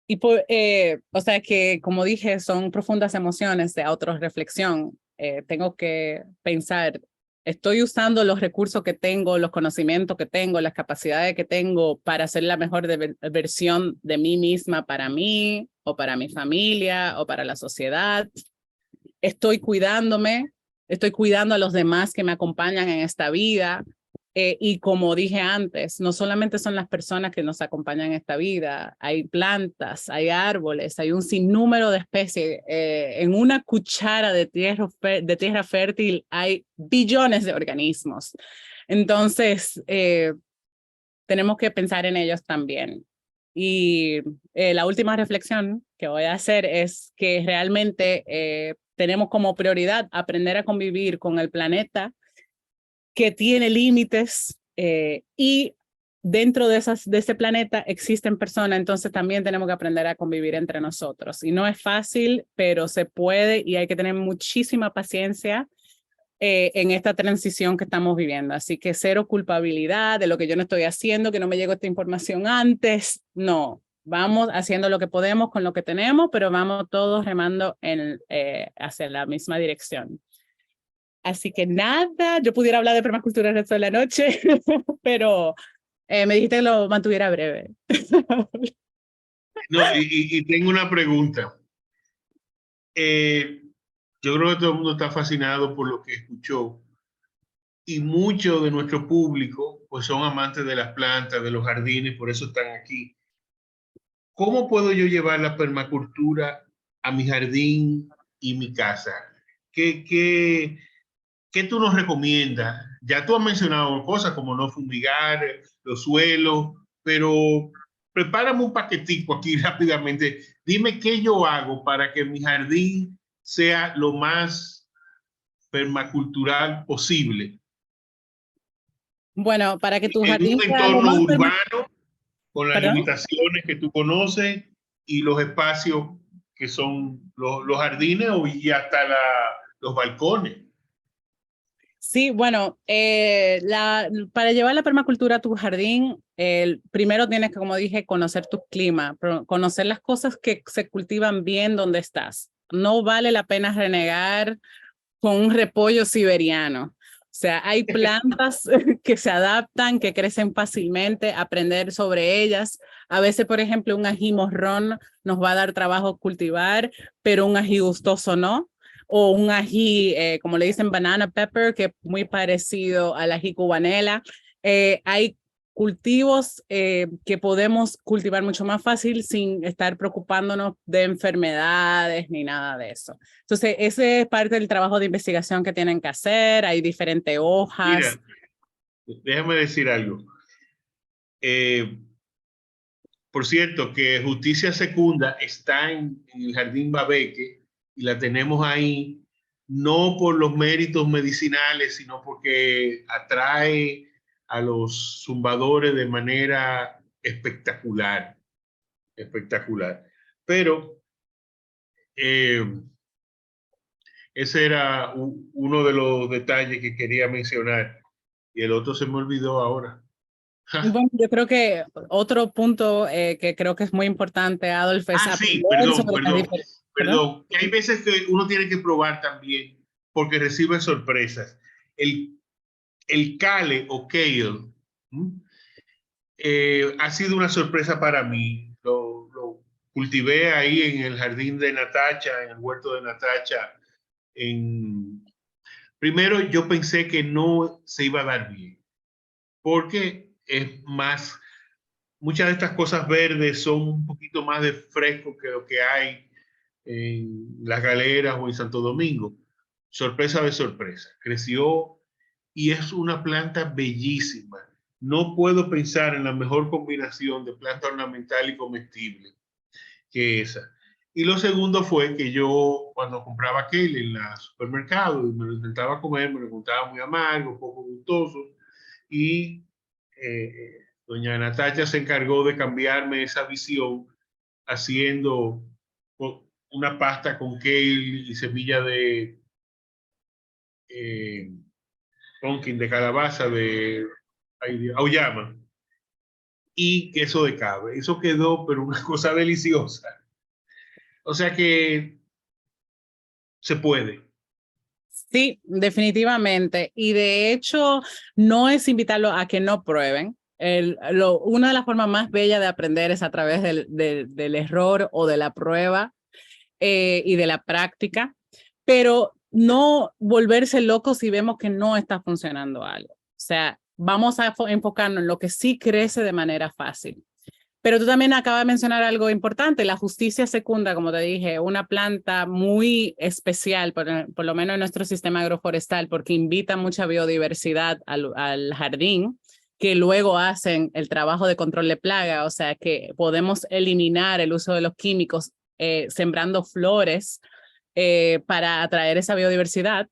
S1: Y o sea que, como dije, son profundas emociones de autorreflexión. Tengo que pensar, ¿estoy usando los recursos que tengo, los conocimientos que tengo, las capacidades que tengo para ser la mejor versión de mí misma para mí, o para mi familia, o para la sociedad? ¿Estoy cuidándome? ¿Estoy cuidando a los demás que me acompañan en esta vida? Y como dije antes, no solamente son las personas que nos acompañan en esta vida, hay plantas, hay árboles, hay un sinnúmero de especies. En una cuchara de tierra fértil hay billones de organismos. Entonces, tenemos que pensar en ellos también. Y la última reflexión que voy a hacer es que realmente tenemos como prioridad aprender a convivir con el planeta, que tiene límites, y dentro de ese planeta existen personas. Entonces también tenemos que aprender a convivir entre nosotros. Y no es fácil, pero se puede, y hay que tener muchísima paciencia en esta transición que estamos viviendo. Así que cero culpabilidad de lo que yo no estoy haciendo, que no me llegó esta información antes. No, vamos haciendo lo que podemos con lo que tenemos, pero vamos todos remando hacia la misma dirección. Así que nada, yo pudiera hablar de permacultura el resto de la noche, pero me dijiste que lo mantuviera breve.
S3: No, y tengo una pregunta. Yo creo que todo el mundo está fascinado por lo que escuchó, y mucho de nuestro público pues son amantes de las plantas, de los jardines, por eso están aquí. ¿Cómo puedo yo llevar la permacultura a mi jardín y mi casa? ¿Qué tú nos recomiendas? Ya tú has mencionado cosas como no fumigar los suelos, pero prepárame un paquetico aquí rápidamente. Dime qué yo hago para que mi jardín sea lo más permacultural posible.
S1: Bueno, para que tu
S3: En
S1: jardín
S3: un
S1: sea lo
S3: entorno
S1: más
S3: urbano, con las
S1: ¿Perdón?
S3: limitaciones que tú conoces y los espacios que son los jardines y hasta los balcones.
S1: Sí, bueno, para llevar la permacultura a tu jardín, primero tienes que, como dije, conocer tu clima, conocer las cosas que se cultivan bien donde estás. No vale la pena renegar con un repollo siberiano. O sea, hay plantas que se adaptan, que crecen fácilmente, aprender sobre ellas. A veces, por ejemplo, un ají morrón nos va a dar trabajo cultivar, pero un ají gustoso no. O un ají, como le dicen, banana pepper, que es muy parecido al ají cubanela. Hay cultivos que podemos cultivar mucho más fácil sin estar preocupándonos de enfermedades ni nada de eso. Entonces, ese es parte del trabajo de investigación que tienen que hacer. Hay diferentes hojas.
S3: Mira, déjame decir algo. Por cierto, que Justicia Secunda está en el Jardín Babeque y la tenemos ahí no por los méritos medicinales, sino porque atrae a los zumbadores de manera espectacular, espectacular. Pero ese era uno de los detalles que quería mencionar y el otro se me olvidó ahora.
S1: Bueno, yo creo que otro punto que creo que es muy importante, Adolfo, es
S3: Sí,
S1: aprender
S3: perdón,
S1: sobre las
S3: perdón,
S1: diferentes. ¿Perdón?
S3: perdón. Que hay veces que uno tiene que probar también porque recibe sorpresas. El, el kale o kale ha sido una sorpresa para mí. Lo cultivé ahí en el jardín de Natacha, en el huerto de Natacha. Primero yo pensé que no se iba a dar bien porque es más, muchas de estas cosas verdes son un poquito más de fresco que lo que hay en Las Galeras o en Santo Domingo. Sorpresa de sorpresa. Creció y es una planta bellísima. No puedo pensar en la mejor combinación de planta ornamental y comestible que esa. Y lo segundo fue que yo, cuando compraba aquel en el supermercado y me lo intentaba comer, me lo encontraba muy amargo, poco gustoso. Y doña Natacha se encargó de cambiarme esa visión haciendo una pasta con kale y semilla de eh, pumpkin, de calabaza, de auyama y queso de cabra. Eso quedó, pero una cosa deliciosa. O sea que se puede.
S1: Sí, definitivamente. Y de hecho, no es invitarlo a que no prueben. Una de las formas más bellas de aprender es a través del error o de la prueba y de la práctica, pero no volverse locos si vemos que no está funcionando algo. O sea, vamos a enfocarnos en lo que sí crece de manera fácil. Pero tú también acabas de mencionar algo importante, la justicia secunda, como te dije, una planta muy especial, por lo menos en nuestro sistema agroforestal, porque invita mucha biodiversidad al jardín, que luego hacen el trabajo de control de plaga, o sea que podemos eliminar el uso de los químicos sembrando flores para atraer esa biodiversidad.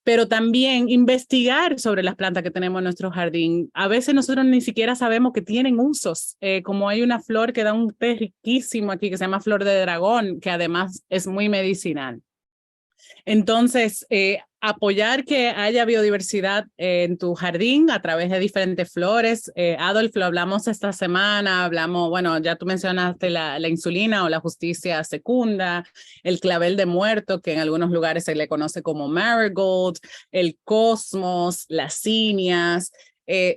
S1: Pero también investigar sobre las plantas que tenemos en nuestro jardín. A veces nosotros ni siquiera sabemos que tienen usos, como hay una flor que da un té riquísimo aquí que se llama flor de dragón, que además es muy medicinal. Entonces, apoyar que haya biodiversidad en tu jardín a través de diferentes flores. Adolf, lo hablamos esta semana, hablamos, bueno, ya tú mencionaste la insulina o la justicia secunda, el clavel de muerto, que en algunos lugares se le conoce como marigold, el cosmos, las zinnias,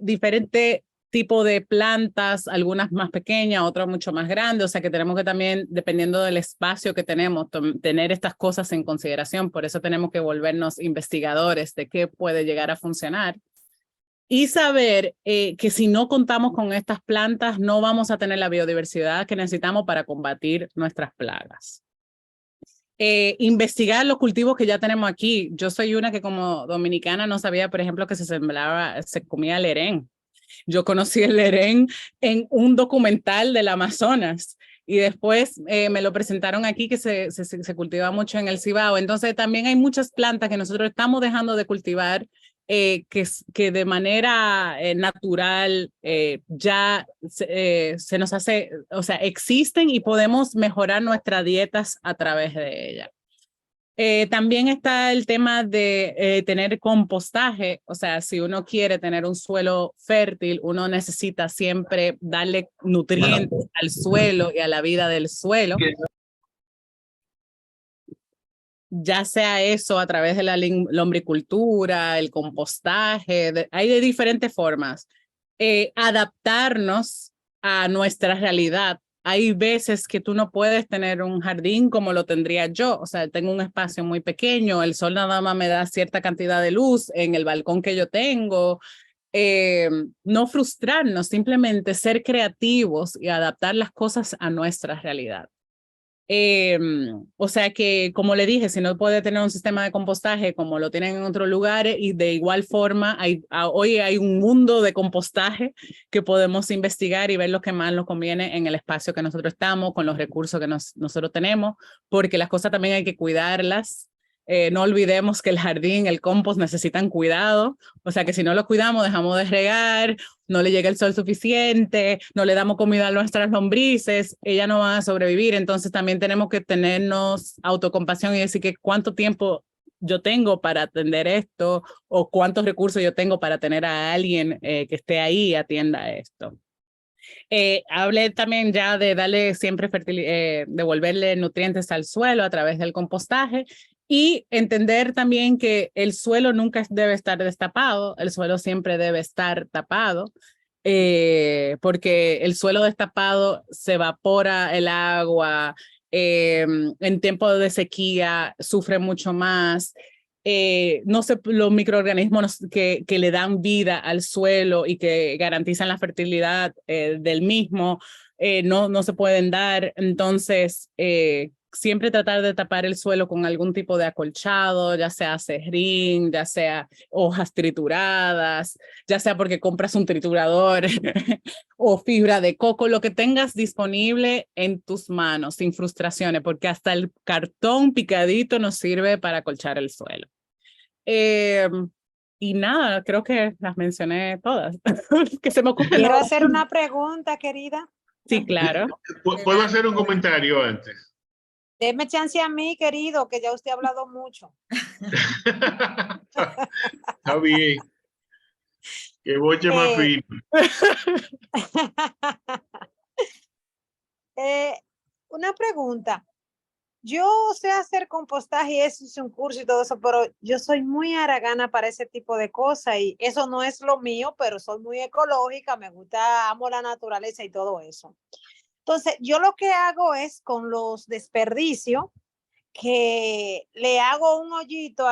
S1: diferentes tipo de plantas, algunas más pequeñas, otras mucho más grandes, o sea que tenemos que también, dependiendo del espacio que tenemos, tener estas cosas en consideración, por eso tenemos que volvernos investigadores de qué puede llegar a funcionar y saber que si no contamos con estas plantas, no vamos a tener la biodiversidad que necesitamos para combatir nuestras plagas. Investigar los cultivos que ya tenemos aquí. Yo soy una que como dominicana no sabía, por ejemplo, que se comía lerén. Yo conocí el lerén en un documental del Amazonas y después me lo presentaron aquí que se cultiva mucho en el Cibao. Entonces también hay muchas plantas que nosotros estamos dejando de cultivar que de manera natural ya se nos hace, o sea, existen y podemos mejorar nuestras dietas a través de ellas. También está el tema de tener compostaje, o sea, si uno quiere tener un suelo fértil, uno necesita siempre darle nutrientes al suelo y a la vida del suelo. Ya sea eso a través de la lombricultura, el compostaje, hay de diferentes formas. Adaptarnos a nuestra realidad. Hay veces que tú no puedes tener un jardín como lo tendría yo, o sea, tengo un espacio muy pequeño, el sol nada más me da cierta cantidad de luz en el balcón que yo tengo. No frustrarnos, simplemente ser creativos y adaptar las cosas a nuestra realidad. O sea que, como le dije, si no puede tener un sistema de compostaje como lo tienen en otros lugares, y de igual forma, hoy hay un mundo de compostaje que podemos investigar y ver lo que más nos conviene en el espacio que nosotros estamos, con los recursos que nosotros tenemos, porque las cosas también hay que cuidarlas. No olvidemos que el jardín, el compost necesitan cuidado, o sea que si no lo cuidamos, dejamos de regar, no le llega el sol suficiente, no le damos comida a nuestras lombrices, ellas no van a sobrevivir. Entonces también tenemos que tenernos autocompasión y decir que cuánto tiempo yo tengo para atender esto o cuántos recursos yo tengo para tener a alguien que esté ahí y atienda esto. Hablé también ya de darle siempre devolverle nutrientes al suelo a través del compostaje y entender también que el suelo nunca debe estar destapado, el suelo siempre debe estar tapado, porque el suelo destapado se evapora el agua, en tiempo de sequía sufre mucho más. No sé, los microorganismos que le dan vida al suelo y que garantizan la fertilidad del mismo, no se pueden dar. Entonces, siempre tratar de tapar el suelo con algún tipo de acolchado, ya sea serrín, ya sea hojas trituradas, ya sea porque compras un triturador o fibra de coco, lo que tengas disponible en tus manos, sin frustraciones, porque hasta el cartón picadito nos sirve para acolchar el suelo. Y nada, creo que las mencioné todas. Que se me ocurre.
S4: Quiero hacer una pregunta, querida.
S1: Sí, claro.
S3: ¿Puedo hacer un comentario antes?
S4: Deme chance a mí, querido, que ya usted ha hablado mucho.
S3: Está bien. Que boche más fino.
S4: Una pregunta. Yo sé hacer compostaje y eso es un curso y todo eso, pero yo soy muy haragana para ese tipo de cosas y eso no es lo mío, pero soy muy ecológica, me gusta, amo la naturaleza y todo eso. Entonces, yo lo que hago es con los desperdicios, que le hago un hoyito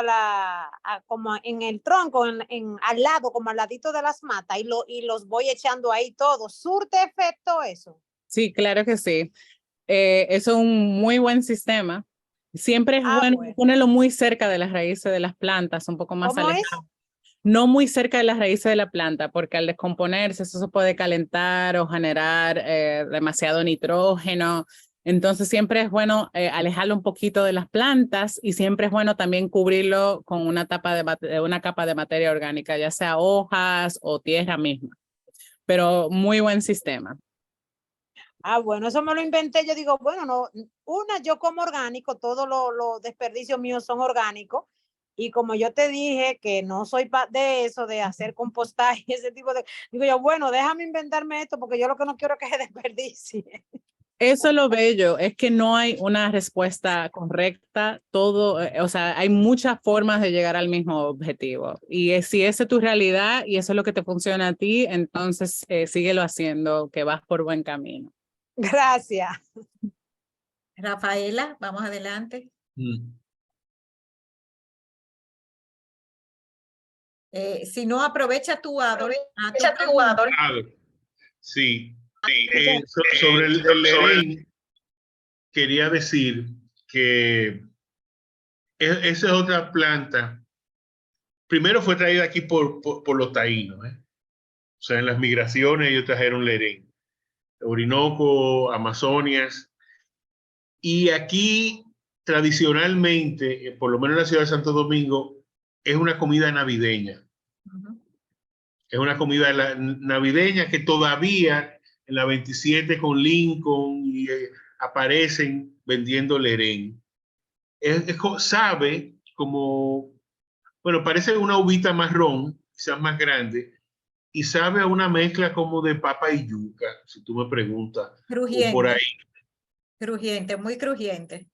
S4: como en el tronco, al lado, como al ladito de las matas, y los voy echando ahí todos. ¿Surte efecto eso?
S1: Sí, claro que sí. Eso es un muy buen sistema. Siempre es bueno ponerlo muy cerca de las raíces de las plantas, un poco más alejado. No muy cerca de las raíces de la planta, porque al descomponerse eso se puede calentar o generar demasiado nitrógeno. Entonces siempre es bueno alejarlo un poquito de las plantas y siempre es bueno también cubrirlo con una capa de materia orgánica, ya sea hojas o tierra misma. Pero muy buen sistema.
S4: Bueno, eso me lo inventé. Yo digo, bueno, no, yo como orgánico, todos los desperdicios míos son orgánicos. Y como yo te dije que no soy de eso, de hacer compostaje y ese tipo de... Digo yo, bueno, déjame inventarme esto porque yo lo que no quiero es que se desperdicie.
S1: Eso es lo bello, es que no hay una respuesta correcta, todo, o sea, hay muchas formas de llegar al mismo objetivo. Y si esa es tu realidad y eso es lo que te funciona a ti, entonces síguelo haciendo, que vas por buen camino.
S4: Gracias.
S2: Rafaela, vamos adelante. Si no, aprovecha tu Adol.
S3: Sí. Sobre el lerén, quería decir que esa es otra planta. Primero fue traída aquí por los taínos. O sea, en las migraciones ellos trajeron lerén. Orinoco, Amazonias. Y aquí, tradicionalmente, por lo menos en la ciudad de Santo Domingo, es una comida navideña. Es una comida navideña que todavía en la 27 con Lincoln y, aparecen vendiendo lerén. sabe como, bueno, parece una uvita marrón, quizás más grande, y sabe a una mezcla como de papa y yuca, si tú me preguntas, o por ahí,
S2: Crujiente, muy crujiente.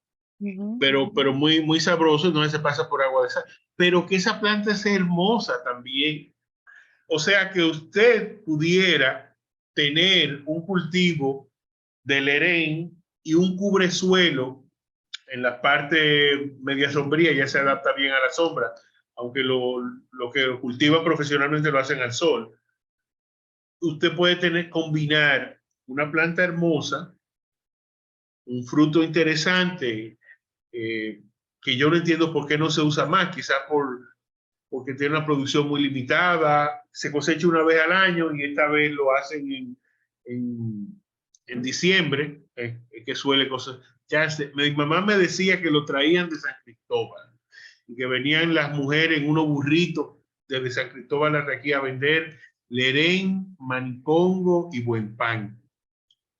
S3: pero muy, muy sabroso, no se pasa por agua de sal, pero que esa planta es hermosa también. O sea que usted pudiera tener un cultivo de lerén y un cubresuelo en la parte media sombría, ya se adapta bien a la sombra, aunque lo que cultiva profesionalmente lo hacen al sol. Usted puede combinar una planta hermosa, un fruto interesante, que yo no entiendo por qué no se usa más, quizás porque tiene una producción muy limitada, se cosecha una vez al año y esta vez lo hacen en diciembre, que suele cosecharse. Mi mamá me decía que lo traían de San Cristóbal y que venían las mujeres en unos burritos desde San Cristóbal hasta aquí a vender lerén, manicongo y buen pan.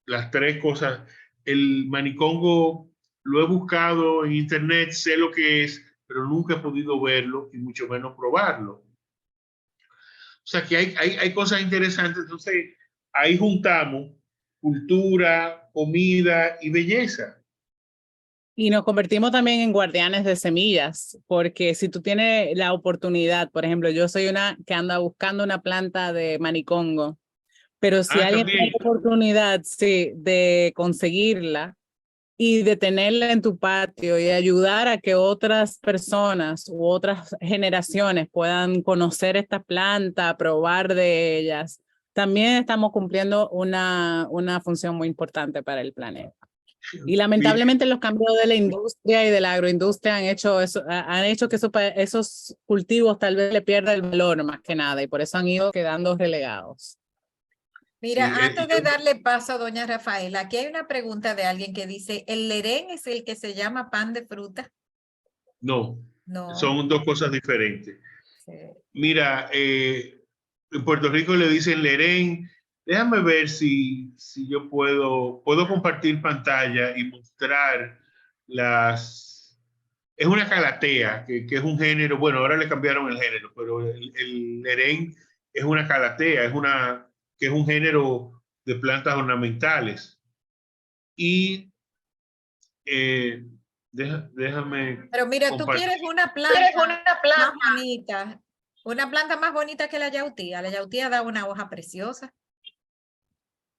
S3: Las tres cosas. El manicongo lo he buscado en internet, sé lo que es, pero nunca he podido verlo y mucho menos probarlo. O sea que hay cosas interesantes. Entonces, ahí juntamos cultura, comida y belleza.
S1: Y nos convertimos también en guardianes de semillas, porque si tú tienes la oportunidad, por ejemplo, yo soy una que anda buscando una planta de manicongo, pero si alguien tiene la oportunidad, sí, de conseguirla y de tenerla en tu patio y ayudar a que otras personas u otras generaciones puedan conocer esta planta, probar de ellas, también estamos cumpliendo una función muy importante para el planeta. Y lamentablemente los cambios de la industria y de la agroindustria han hecho que esos cultivos tal vez le pierdan el valor más que nada y por eso han ido quedando relegados.
S2: Mira, antes de darle paso a doña Rafaela, aquí hay una pregunta de alguien que dice, ¿el lerén es el que se llama pan de fruta?
S3: No,
S2: No.
S3: son dos cosas diferentes.
S2: Sí.
S3: Mira, en Puerto Rico le dicen lerén. Déjame ver si yo puedo compartir pantalla y mostrar las... Es una calatea, que es un género, bueno, ahora le cambiaron el género, pero el lerén es una calatea, que es un género de plantas ornamentales. Y déjame...
S2: Pero mira, tú quieres una planta más bonita, una planta más bonita que la yautía. La yautía da una hoja preciosa.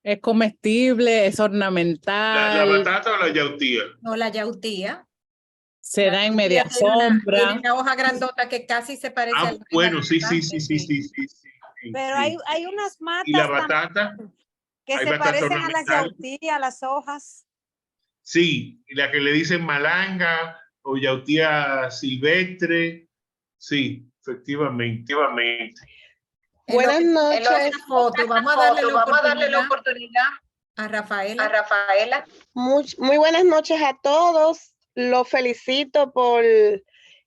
S1: Es comestible, es ornamental.
S3: ¿La batata o la yautía?
S2: No, la yautía.
S1: Se da en media sombra.
S2: Tiene una hoja grandota que casi se parece a la
S3: bueno, sí.
S4: Pero
S3: sí.
S4: hay unas matas
S3: ¿Y la batata?
S4: que se parecen a las yautía, las hojas.
S3: Sí, y la que le dicen malanga o yautía silvestre. Sí, efectivamente.
S5: Buenas noches.
S2: Vamos a darle la oportunidad a Rafaela.
S5: Muy buenas noches a todos. Los felicito por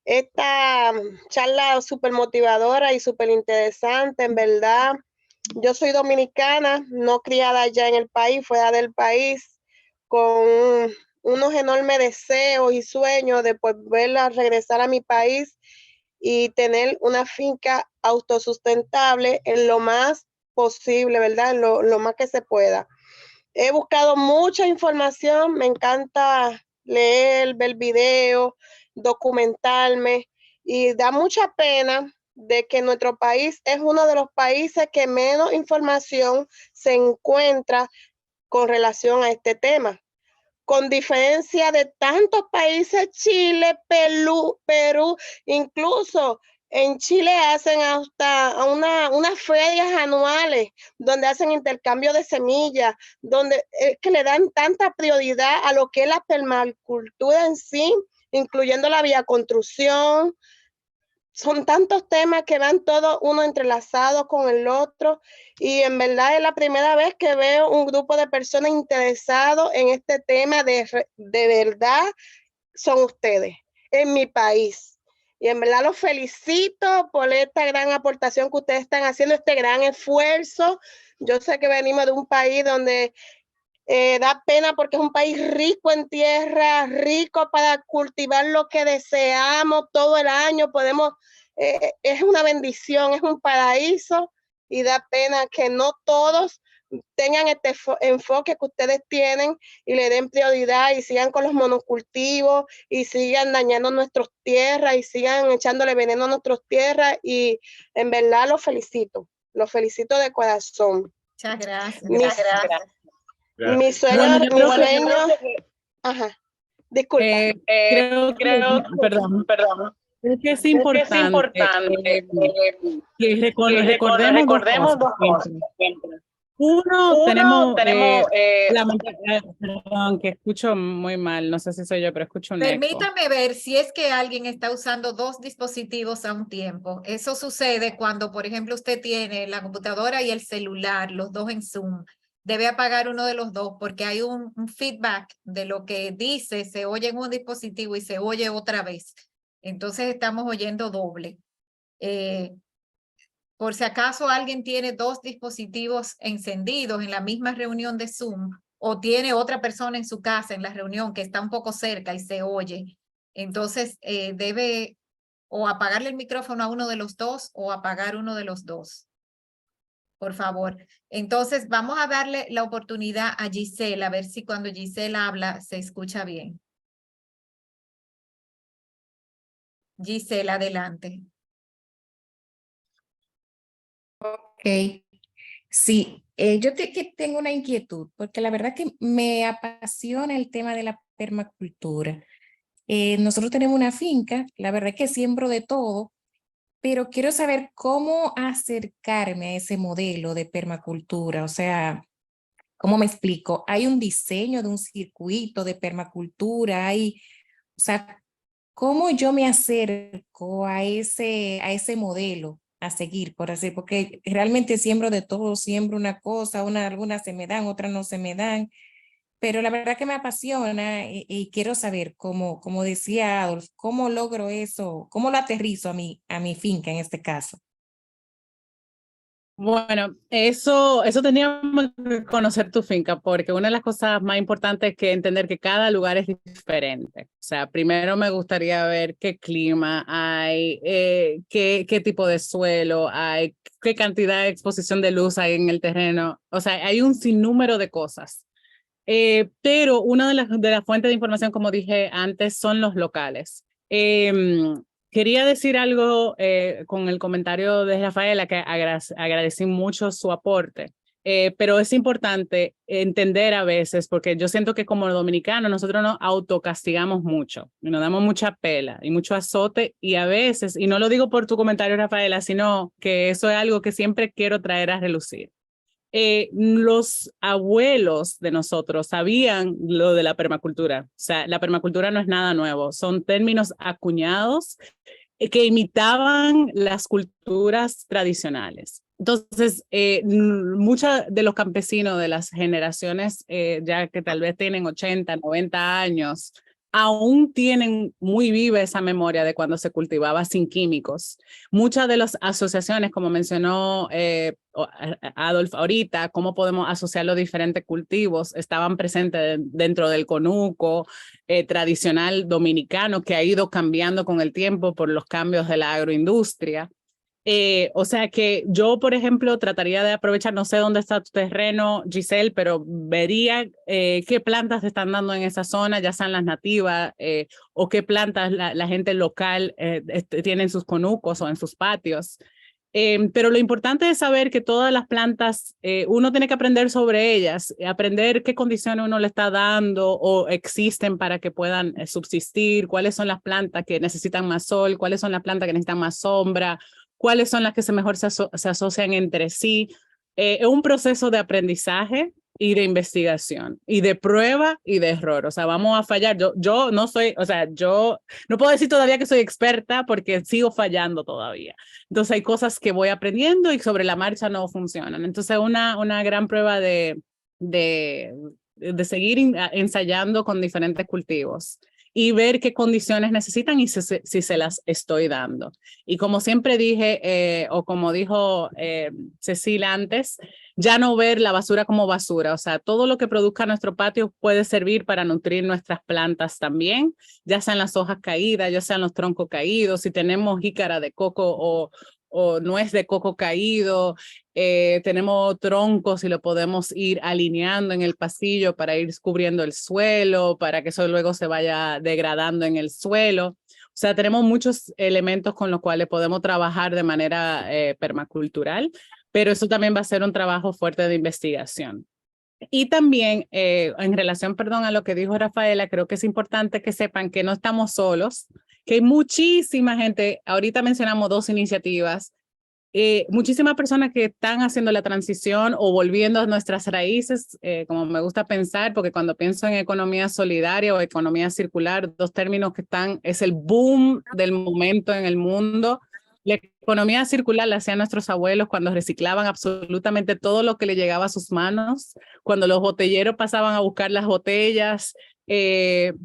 S5: esta charla súper motivadora y súper interesante. En verdad, yo soy dominicana, no criada allá en el país, fuera del país, con unos enormes deseos y sueños de poderla regresar a mi país y tener una finca autosustentable en lo más posible, ¿verdad? En lo más que se pueda. He buscado mucha información, me encanta leer, ver videos, documentarme y da mucha pena de que nuestro país es uno de los países que menos información se encuentra con relación a este tema. Con diferencia de tantos países, Chile, Perú, incluso en Chile hacen hasta unas ferias anuales donde hacen intercambio de semillas, donde que le dan tanta prioridad a lo que es la permacultura en sí, incluyendo la bioconstrucción. Son tantos temas que van todos uno entrelazados con el otro y en verdad es la primera vez que veo un grupo de personas interesados en este tema de verdad son ustedes en mi país. Y en verdad los felicito por esta gran aportación que ustedes están haciendo, este gran esfuerzo. Yo sé que venimos de un país donde Da pena porque es un país rico en tierra, rico para cultivar lo que deseamos todo el año. Podemos, es una bendición, es un paraíso y da pena que no todos tengan este enfoque que ustedes tienen y le den prioridad y sigan con los monocultivos y sigan dañando nuestras tierras y sigan echándole veneno a nuestras tierras, y en verdad los felicito de corazón.
S2: Muchas gracias.
S5: Mi sueño, ajá, disculpa.
S1: Creo que, perdón. Es que es importante, que recordemos dos cosas. Uno, tenemos perdón, que escucho muy mal, no sé si soy yo, pero escucho un eco.
S2: Permítame ver si es que alguien está usando dos dispositivos a un tiempo. Eso sucede cuando, por ejemplo, usted tiene la computadora y el celular, los dos en Zoom. Debe apagar uno de los dos porque hay un feedback de lo que dice, se oye en un dispositivo y se oye otra vez. Entonces estamos oyendo doble. Por si acaso alguien tiene dos dispositivos encendidos en la misma reunión de Zoom o tiene otra persona en su casa en la reunión que está un poco cerca y se oye, entonces debe o apagarle el micrófono a uno de los dos o apagar uno de los dos. Por favor. Entonces vamos a darle la oportunidad a Gisela, a ver si cuando Gisela habla se escucha bien. Gisela, adelante.
S6: Ok, sí, yo que tengo una inquietud, porque la verdad que me apasiona el tema de la permacultura. Nosotros tenemos una finca, la verdad que siembro de todo, pero quiero saber cómo acercarme a ese modelo de permacultura. O sea, ¿cómo me explico? Hay un diseño de un circuito de permacultura, o sea, ¿cómo yo me acerco a ese modelo a seguir, por así? Porque realmente siembro de todo, siembro una cosa, algunas se me dan, otras no se me dan, pero la verdad que me apasiona y quiero saber, como decía Adolf, ¿cómo logro eso? ¿Cómo lo aterrizo a mi finca en este caso?
S1: Bueno, eso teníamos que conocer tu finca, porque una de las cosas más importantes es que entender que cada lugar es diferente. O sea, primero me gustaría ver qué clima hay, qué tipo de suelo hay, qué cantidad de exposición de luz hay en el terreno. O sea, hay un sinnúmero de cosas. Pero una de las fuentes de información, como dije antes, son los locales. Quería decir algo con el comentario de Rafaela, que agradecí mucho su aporte, pero es importante entender a veces, porque yo siento que como dominicanos nosotros nos autocastigamos mucho, y nos damos mucha pela y mucho azote, y a veces, y no lo digo por tu comentario, Rafaela, sino que eso es algo que siempre quiero traer a relucir. Los abuelos de nosotros sabían lo de la permacultura. O sea, la permacultura no es nada nuevo, son términos acuñados que imitaban las culturas tradicionales. Entonces, muchos de los campesinos de las generaciones, ya que tal vez tienen 80, 90 años, aún tienen muy viva esa memoria de cuando se cultivaba sin químicos. Muchas de las asociaciones, como mencionó Adolf ahorita, cómo podemos asociar los diferentes cultivos, estaban presentes dentro del conuco tradicional dominicano, que ha ido cambiando con el tiempo por los cambios de la agroindustria. O sea que yo, por ejemplo, trataría de aprovechar, no sé dónde está tu terreno, Giselle, pero vería qué plantas se están dando en esa zona, ya sean las nativas o qué plantas la gente local tiene en sus conucos o en sus patios. Pero lo importante es saber que todas las plantas, uno tiene que aprender sobre ellas, aprender qué condiciones uno le está dando o existen para que puedan subsistir, cuáles son las plantas que necesitan más sol, cuáles son las plantas que necesitan más sombra, cuáles son las que mejor se asocian entre sí. Es un proceso de aprendizaje y de investigación y de prueba y de error. O sea, vamos a fallar. Yo no soy, o sea, yo no puedo decir todavía que soy experta porque sigo fallando todavía. Entonces hay cosas que voy aprendiendo y sobre la marcha no funcionan. Entonces una gran prueba de seguir ensayando con diferentes cultivos y ver qué condiciones necesitan y si se las estoy dando. Y como siempre dije, o como dijo Cecilia antes, ya no ver la basura como basura, o sea, todo lo que produzca nuestro patio puede servir para nutrir nuestras plantas también, ya sean las hojas caídas, ya sean los troncos caídos, si tenemos jícara de coco o nuez de coco caído, tenemos troncos y lo podemos ir alineando en el pasillo para ir cubriendo el suelo, para que eso luego se vaya degradando en el suelo. O sea, tenemos muchos elementos con los cuales podemos trabajar de manera permacultural, pero eso también va a ser un trabajo fuerte de investigación. Y también en relación, perdón, a lo que dijo Rafaela, creo que es importante que sepan que no estamos solos, que hay muchísima gente, ahorita mencionamos 2 iniciativas, muchísimas personas que están haciendo la transición o volviendo a nuestras raíces, como me gusta pensar, porque cuando pienso en economía solidaria o economía circular, 2 términos que están, es el boom del momento en el mundo. La economía circular la hacían nuestros abuelos cuando reciclaban absolutamente todo lo que le llegaba a sus manos, cuando los botelleros pasaban a buscar las botellas,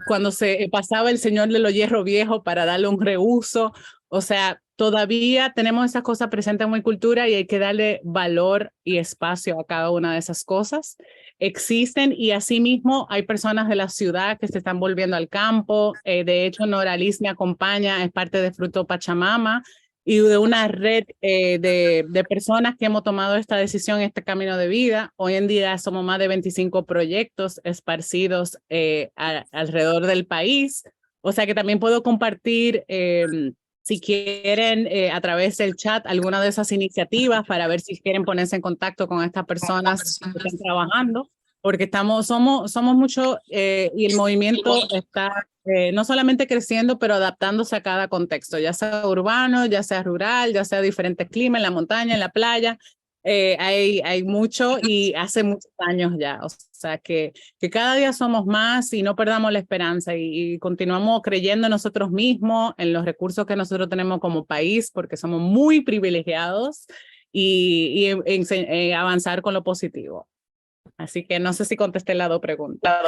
S1: cuando se pasaba el señor de los hierros viejos para darle un reuso. O sea, todavía tenemos esas cosas presentes en mi cultura y hay que darle valor y espacio a cada una de esas cosas. Existen y asimismo hay personas de la ciudad que se están volviendo al campo. De hecho, Noraliz me acompaña, es parte de Fruto Pachamama y de una red de personas que hemos tomado esta decisión, este camino de vida. Hoy en día somos más de 25 proyectos esparcidos alrededor del país. O sea que también puedo compartir, si quieren, a través del chat, alguna de esas iniciativas para ver si quieren ponerse en contacto con estas personas que están trabajando, porque somos mucho y el movimiento está no solamente creciendo, pero adaptándose a cada contexto, ya sea urbano, ya sea rural, ya sea diferentes climas, en la montaña, en la playa. Hay mucho y hace muchos años ya, o sea que cada día somos más y no perdamos la esperanza y continuamos creyendo en nosotros mismos, en los recursos que nosotros tenemos como país, porque somos muy privilegiados y avanzar con lo positivo. Así que no sé si contesté las 2 preguntas.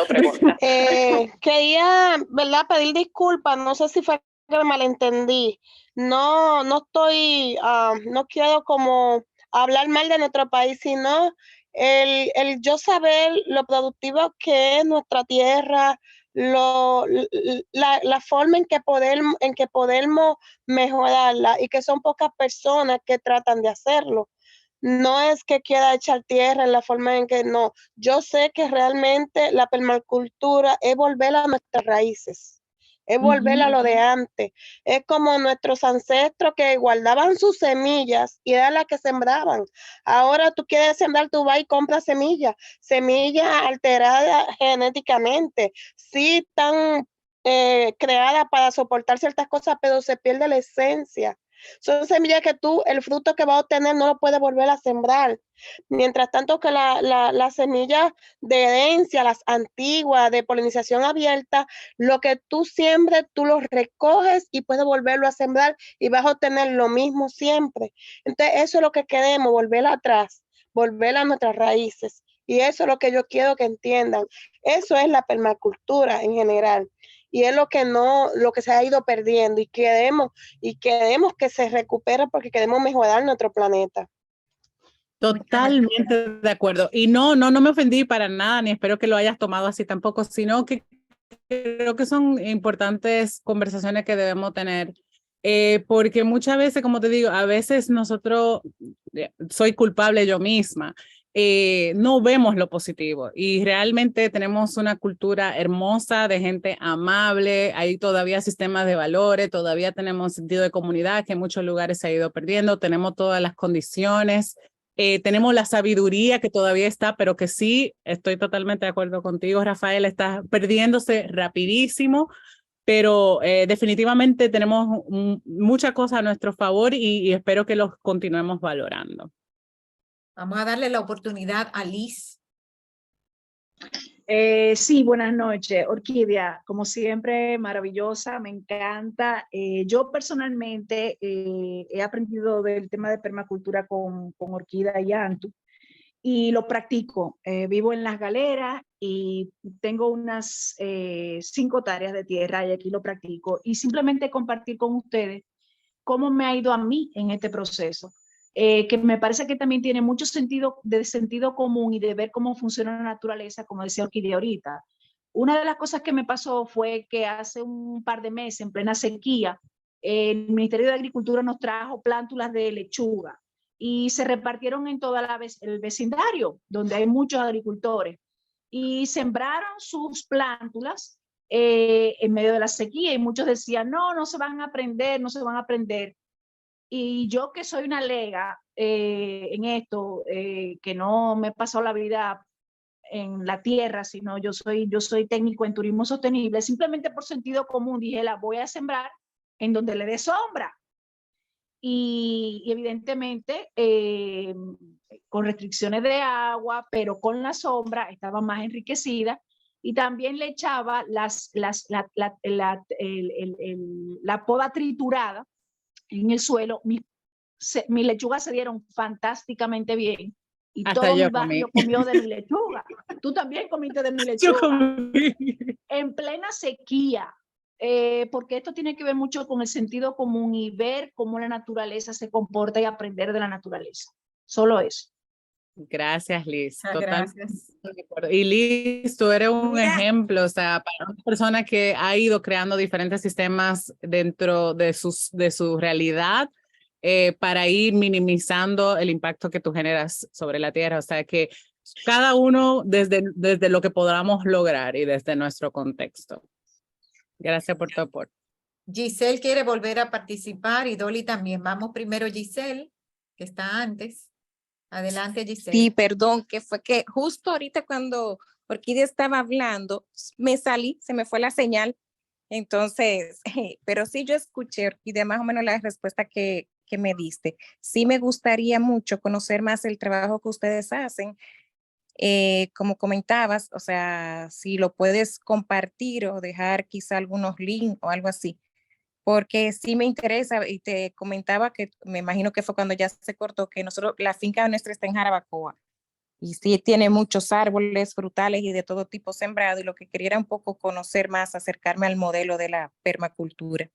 S5: Quería, ¿verdad? Pedir disculpas, no sé si fue que me malentendí. No estoy, no quiero como hablar mal de nuestro país, sino el yo saber lo productivo que es nuestra tierra, la forma en que podemos mejorarla y que son pocas personas que tratan de hacerlo. No es que quiera echar tierra en la forma en que no. Yo sé que realmente la permacultura es volver a nuestras raíces, es volver a lo de antes. Es como nuestros ancestros que guardaban sus semillas y era la que sembraban. Ahora tú quieres sembrar, tú vas y compras semillas alteradas genéticamente. Sí están creadas para soportar ciertas cosas, pero se pierde la esencia. Son semillas que el fruto que vas a obtener no lo puedes volver a sembrar. Mientras tanto que las semillas de herencia, las antiguas, de polinización abierta, lo que tú siembres, tú lo recoges y puedes volverlo a sembrar y vas a obtener lo mismo siempre. Entonces, eso es lo que queremos, volver atrás, volver a nuestras raíces. Y eso es lo que yo quiero que entiendan. Eso es la permacultura en general. Y es lo que se ha ido perdiendo y queremos que se recupere porque queremos mejorar nuestro planeta.
S1: Totalmente de acuerdo. Y no me ofendí para nada, ni espero que lo hayas tomado así tampoco, sino que creo que son importantes conversaciones que debemos tener, porque muchas veces, como te digo, a veces nosotros, soy culpable yo misma, no vemos lo positivo y realmente tenemos una cultura hermosa de gente amable, hay todavía sistemas de valores, todavía tenemos sentido de comunidad que en muchos lugares se ha ido perdiendo, tenemos todas las condiciones. Tenemos la sabiduría que todavía está, pero que sí, estoy totalmente de acuerdo contigo, Rafael, está perdiéndose rapidísimo, pero definitivamente tenemos muchas cosas a nuestro favor y espero que los continuemos valorando.
S2: Vamos a darle la oportunidad a Liz.
S7: Sí, buenas noches. Orquídea, como siempre, maravillosa, me encanta. Yo personalmente he aprendido del tema de permacultura con Orquídea y Antu y lo practico. Vivo en Las Galeras y tengo unas 5 hectáreas de tierra y aquí lo practico. Y simplemente compartir con ustedes cómo me ha ido a mí en este proceso. que me parece que también tiene mucho sentido, de sentido común y de ver cómo funciona la naturaleza, como decía Orquídea ahorita. Una de las cosas que me pasó fue que hace un par de meses, en plena sequía, el Ministerio de Agricultura nos trajo plántulas de lechuga y se repartieron en todo el vecindario, donde hay muchos agricultores, y sembraron sus plántulas en medio de la sequía, y muchos decían, no, no se van a aprender, no se van a aprender. Y yo, que soy una lega en esto, que no me he pasado la vida en la tierra, sino yo soy técnico en turismo sostenible, simplemente por sentido común dije, la voy a sembrar en donde le dé sombra. Y evidentemente con restricciones de agua, pero con la sombra estaba más enriquecida, y también le echaba la poda triturada en el suelo. Mis lechugas se dieron fantásticamente bien, y
S1: Hasta
S7: todo
S1: yo
S7: mi barrio
S1: comí.
S7: comió de mi lechuga. Tú también comiste de mi
S1: Yo
S7: lechuga.
S1: comí.
S7: En plena sequía, porque esto tiene que ver mucho con el sentido común y ver cómo la naturaleza se comporta y aprender de la naturaleza. Solo eso.
S1: Gracias, Liz.
S2: Muchas
S1: Totalmente
S2: gracias.
S1: de acuerdo. Y Liz, tú eres un
S4: Mira.
S1: ejemplo, o sea, para una persona que ha ido creando diferentes sistemas dentro de su realidad, para ir minimizando el impacto que tú generas sobre la tierra. O sea, que cada uno desde lo que podamos lograr y desde nuestro contexto. Gracias por tu aporte.
S2: Giselle quiere volver a participar y Dolly también. Vamos primero Giselle, que está antes. Adelante, Giselle.
S6: Sí, perdón, que fue que justo ahorita cuando Orquídea estaba hablando, me salí, se me fue la señal. Entonces, pero sí yo escuché, Orquídea, más o menos la respuesta que me diste. Sí me gustaría mucho conocer más el trabajo que ustedes hacen. Como comentabas, o sea, si lo puedes compartir o dejar quizá algunos links o algo así, porque sí me interesa, y te comentaba que me imagino que fue cuando ya se cortó, que nosotros, la finca nuestra está en Jarabacoa, y sí tiene muchos árboles frutales y de todo tipo sembrado, y lo que quería era un poco conocer más, acercarme al modelo de la permacultura.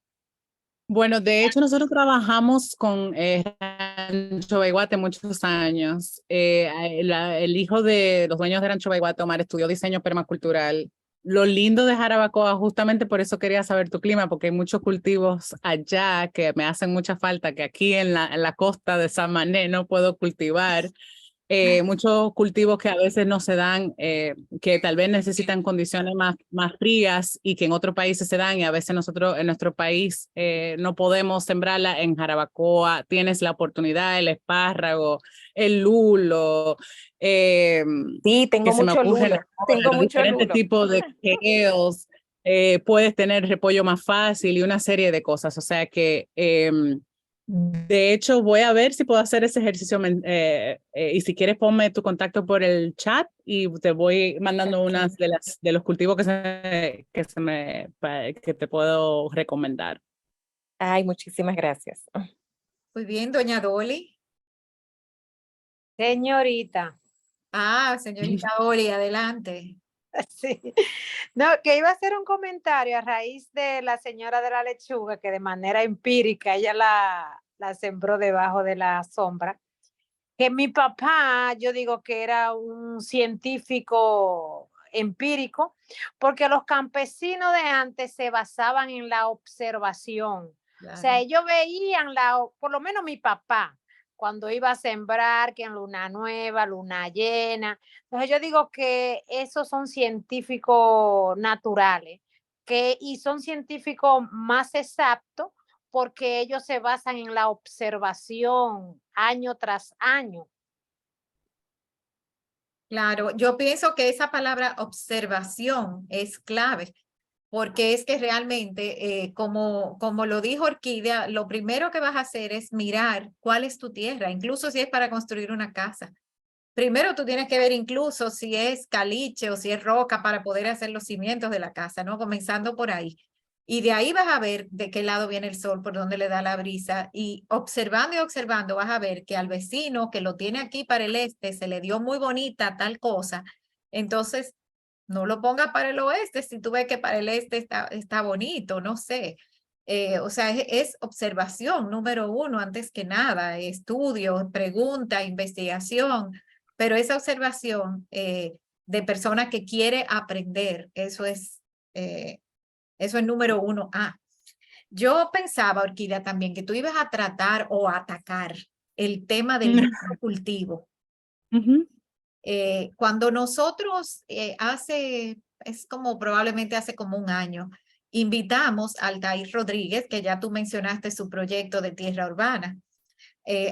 S1: Bueno, de hecho, nosotros trabajamos con Rancho Baiguate muchos años. El hijo de los dueños de Rancho Baiguate, Omar, estudió diseño permacultural. Lo lindo de Jarabacoa, justamente por eso quería saber tu clima, porque hay muchos cultivos allá que me hacen mucha falta, que aquí en la costa de Samané no puedo cultivar. Muchos cultivos que a veces no se dan, que tal vez necesitan condiciones más frías y que en otros países se dan, y a veces nosotros en nuestro país no podemos sembrarla. En Jarabacoa tienes la oportunidad, el espárrago, el lulo,
S6: Sí, tengo
S1: que se me
S6: mucho
S1: ocurren
S6: lulo, tengo mucho
S1: diferentes
S6: lulo.
S1: tipos de kales, puedes tener repollo más fácil y una serie de cosas. O sea que de hecho, voy a ver si puedo hacer ese ejercicio, y si quieres ponme tu contacto por el chat y te voy mandando unas de los cultivos que te puedo recomendar.
S6: Ay, muchísimas gracias.
S2: Muy bien, doña Dolly.
S4: Señorita.
S2: Ah, señorita Dolly, adelante.
S4: Sí. No, que iba a hacer un comentario a raíz de la señora de la lechuga, que de manera empírica ella la sembró debajo de la sombra. Que mi papá, yo digo que era un científico empírico, porque los campesinos de antes se basaban en la observación.
S2: Claro.
S4: O sea, ellos veían por lo menos mi papá, cuando iba a sembrar, que en luna nueva, luna llena. Entonces yo digo que esos son científicos naturales, y son científicos más exactos porque ellos se basan en la observación año tras año.
S2: Claro, yo pienso que esa palabra observación es clave, porque es que realmente, como lo dijo Orquídea, lo primero que vas a hacer es mirar cuál es tu tierra, incluso si es para construir una casa. Primero tú tienes que ver incluso si es caliche o si es roca para poder hacer los cimientos de la casa, ¿no? Comenzando por ahí. Y de ahí vas a ver de qué lado viene el sol, por dónde le da la brisa. Y observando y observando vas a ver que al vecino que lo tiene aquí para el este se le dio muy bonita tal cosa. Entonces, no lo pongas para el oeste si tú ves que para el este está bonito, no sé. O sea, es observación número uno antes que nada, estudio, pregunta, investigación, pero esa observación de persona que quiere aprender, eso es número uno A. Yo pensaba, Orquídea, también que tú ibas a tratar o a atacar el tema del cultivo. Cuando nosotros probablemente hace como un año, invitamos a Altair Rodríguez, que ya tú mencionaste su proyecto de tierra urbana.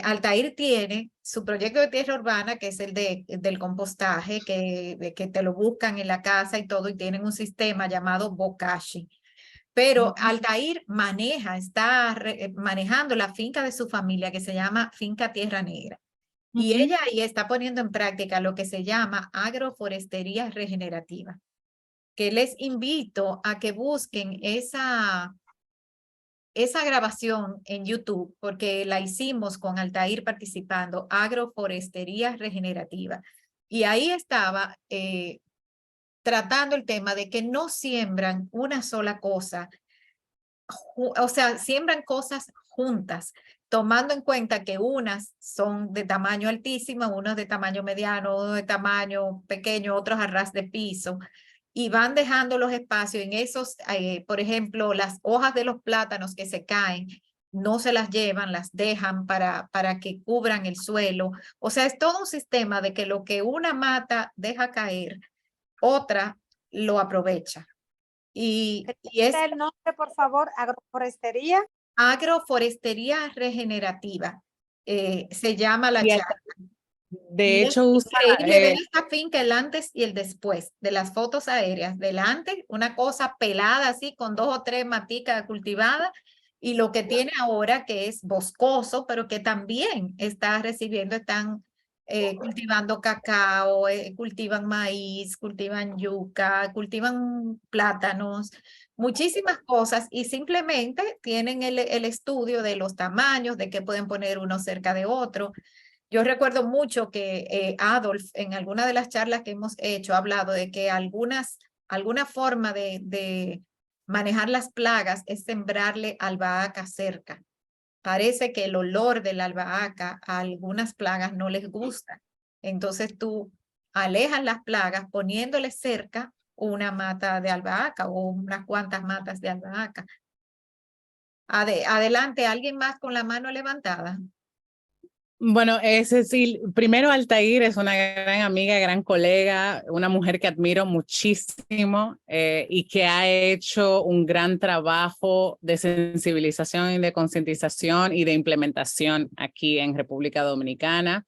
S2: Altair tiene su proyecto de tierra urbana, que es el del compostaje, que te lo buscan en la casa y todo, y tienen un sistema llamado Bokashi. Pero Altair está manejando la finca de su familia, que se llama Finca Tierra Negra. Y ella ahí está poniendo en práctica lo que se llama agroforestería regenerativa, que les invito a que busquen esa grabación en YouTube, porque la hicimos con Altair participando, agroforestería regenerativa. Y ahí estaba tratando el tema de que no siembran una sola cosa, o sea, siembran cosas juntas, tomando en cuenta que unas son de tamaño altísimo, unas de tamaño mediano, unos de tamaño pequeño, otros a ras de piso, y van dejando los espacios en esos, por ejemplo, las hojas de los plátanos que se caen, no se las llevan, las dejan para que cubran el suelo. O sea, es todo un sistema de que lo que una mata deja caer, otra lo aprovecha. Y es
S4: el nombre, por favor, agroforestería.
S2: Agroforestería regenerativa. Se llama la charla.
S1: De hecho, usa
S2: increíble ver esta finca, el antes y el después de las fotos aéreas. Delante, una cosa pelada así con 2 o 3 maticas cultivadas, y lo que tiene ahora, que es boscoso, pero que también está recibiendo, están cultivando cacao, cultivan maíz, cultivan yuca, cultivan plátanos, muchísimas cosas, y simplemente tienen el estudio de los tamaños, de que pueden poner uno cerca de otro. Yo recuerdo mucho que Adolf, en alguna de las charlas que hemos hecho, ha hablado de que alguna forma de manejar las plagas es sembrarle albahaca cerca. Parece que el olor de la albahaca a algunas plagas no les gusta. Entonces tú alejas las plagas poniéndole cerca una mata de albahaca o unas cuantas matas de albahaca. Adelante, ¿alguien más con la mano levantada?
S1: Bueno, Cecil, primero Altair es una gran amiga, gran colega, una mujer que admiro muchísimo y que ha hecho un gran trabajo de sensibilización y de concientización y de implementación aquí en República Dominicana.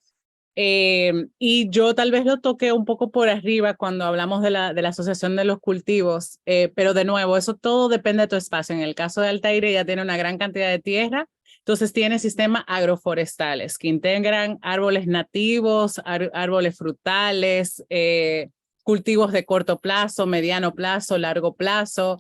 S1: Y yo tal vez lo toqué un poco por arriba cuando hablamos de la Asociación de los Cultivos, pero de nuevo, eso todo depende de tu espacio. En el caso de Altair, ella tiene una gran cantidad de tierra. Entonces tiene sistemas agroforestales que integran árboles nativos, árboles frutales, cultivos de corto plazo, mediano plazo, largo plazo,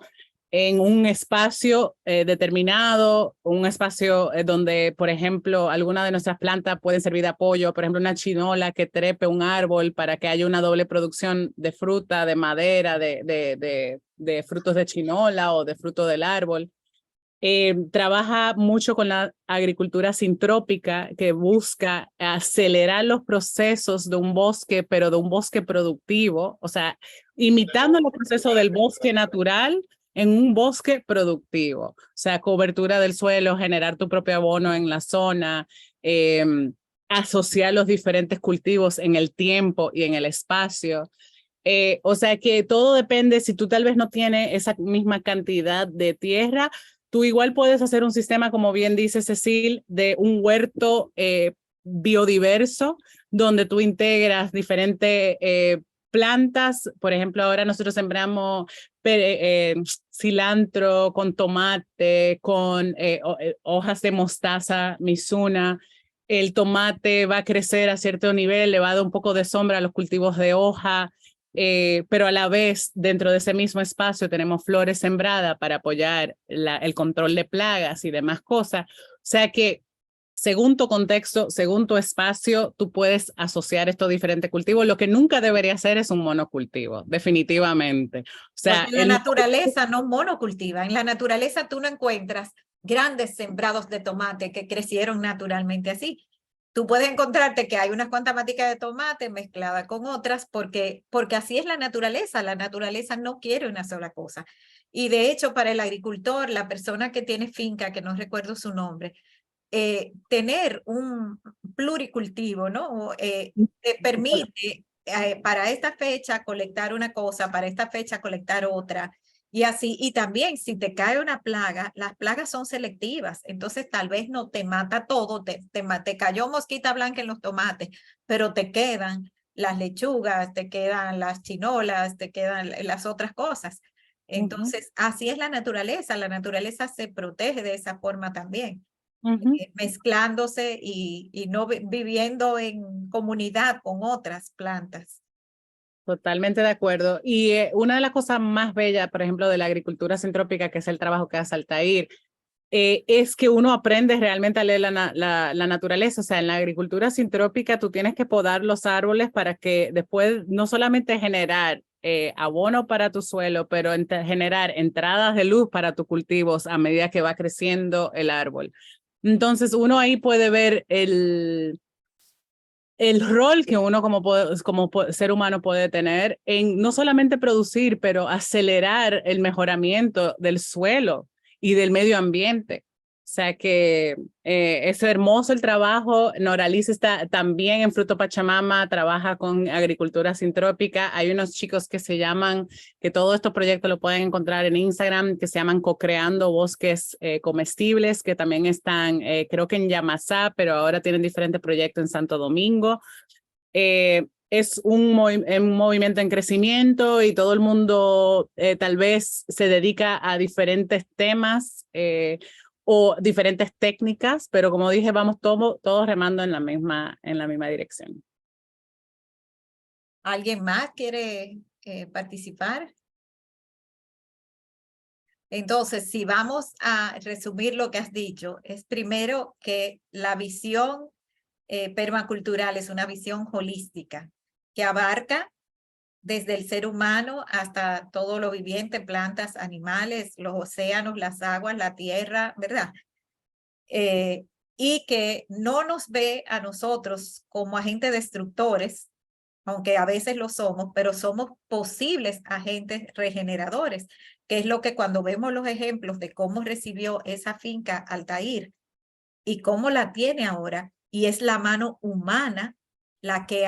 S1: en un espacio determinado, un espacio donde, por ejemplo, alguna de nuestras plantas pueden servir de apoyo, por ejemplo, una chinola que trepe un árbol para que haya una doble producción de fruta, de madera, de frutos de chinola o de fruto del árbol. Trabaja mucho con la agricultura sintrópica, que busca acelerar los procesos de un bosque, pero de un bosque productivo, o sea, imitando los procesos del bosque natural en un bosque productivo, o sea, cobertura del suelo, generar tu propio abono en la zona, asociar los diferentes cultivos en el tiempo y en el espacio. O sea que todo depende, si tú tal vez no tienes esa misma cantidad de tierra, tú igual puedes hacer un sistema, como bien dice Cecil, de un huerto biodiverso, donde tú integras diferentes plantas. Por ejemplo, ahora nosotros sembramos cilantro con tomate, con hojas de mostaza, mizuna. El tomate va a crecer a cierto nivel, le va a dar un poco de sombra a los cultivos de hoja. Pero a la vez, dentro de ese mismo espacio tenemos flores sembradas para apoyar el control de plagas y demás cosas. O sea que según tu contexto, según tu espacio, tú puedes asociar estos diferentes cultivos. Lo que nunca debería ser es un monocultivo, definitivamente. O sea,
S2: porque en la naturaleza no monocultiva. En la naturaleza tú no encuentras grandes sembrados de tomate que crecieron naturalmente así. Tú puedes encontrarte que hay unas cuantas maticas de tomate mezcladas con otras porque así es la naturaleza. La naturaleza no quiere una sola cosa. Y de hecho, para el agricultor, la persona que tiene finca, que no recuerdo su nombre, tener un pluricultivo, ¿no? Te permite para esta fecha colectar una cosa, para esta fecha colectar otra, y así. Y también si te cae una plaga, las plagas son selectivas, entonces tal vez no te mata todo, te cayó mosquita blanca en los tomates, pero te quedan las lechugas, te quedan las chinolas, te quedan las otras cosas. Entonces, así es la naturaleza se protege de esa forma también. Mezclándose y no viviendo en comunidad con otras plantas.
S1: Totalmente de acuerdo. Y una de las cosas más bellas, por ejemplo, de la agricultura sintrópica, que es el trabajo que hace Altair, es que uno aprende realmente a leer la naturaleza. O sea, en la agricultura sintrópica tú tienes que podar los árboles para que después no solamente generar abono para tu suelo, pero generar entradas de luz para tus cultivos a medida que va creciendo el árbol. Entonces uno ahí puede ver el rol que uno como ser humano puede tener en no solamente producir, pero acelerar el mejoramiento del suelo y del medio ambiente. O sea que es hermoso el trabajo. Noralice está también en Fruto Pachamama, trabaja con agricultura sintrópica. Hay unos chicos que se llaman, que todos estos proyectos lo pueden encontrar en Instagram, que se llaman Co-Creando Bosques Comestibles, que también están, creo que en Yamasá, pero ahora tienen diferentes proyectos en Santo Domingo. Es un movimiento en crecimiento y todo el mundo tal vez se dedica a diferentes temas o diferentes técnicas, pero como dije, vamos todos remando en la misma dirección.
S2: ¿Alguien más quiere participar? Entonces, si vamos a resumir lo que has dicho, es primero que la visión permacultural es una visión holística que abarca desde el ser humano hasta todo lo viviente, plantas, animales, los océanos, las aguas, la tierra, ¿verdad? Y que no nos ve a nosotros como agentes destructores, aunque a veces lo somos, pero somos posibles agentes regeneradores, que es lo que cuando vemos los ejemplos de cómo recibió esa finca Altair y cómo la tiene ahora, y es la mano humana la que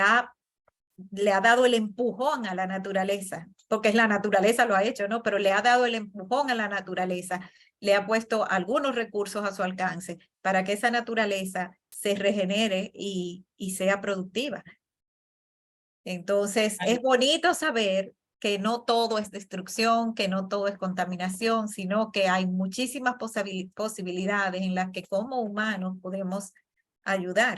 S2: le ha dado el empujón a la naturaleza, porque es la naturaleza lo ha hecho, ¿no? Pero le ha dado el empujón a la naturaleza, le ha puesto algunos recursos a su alcance para que esa naturaleza se regenere y sea productiva. Entonces, es bonito saber que no todo es destrucción, que no todo es contaminación, sino que hay muchísimas posibilidades en las que como humanos podemos ayudar.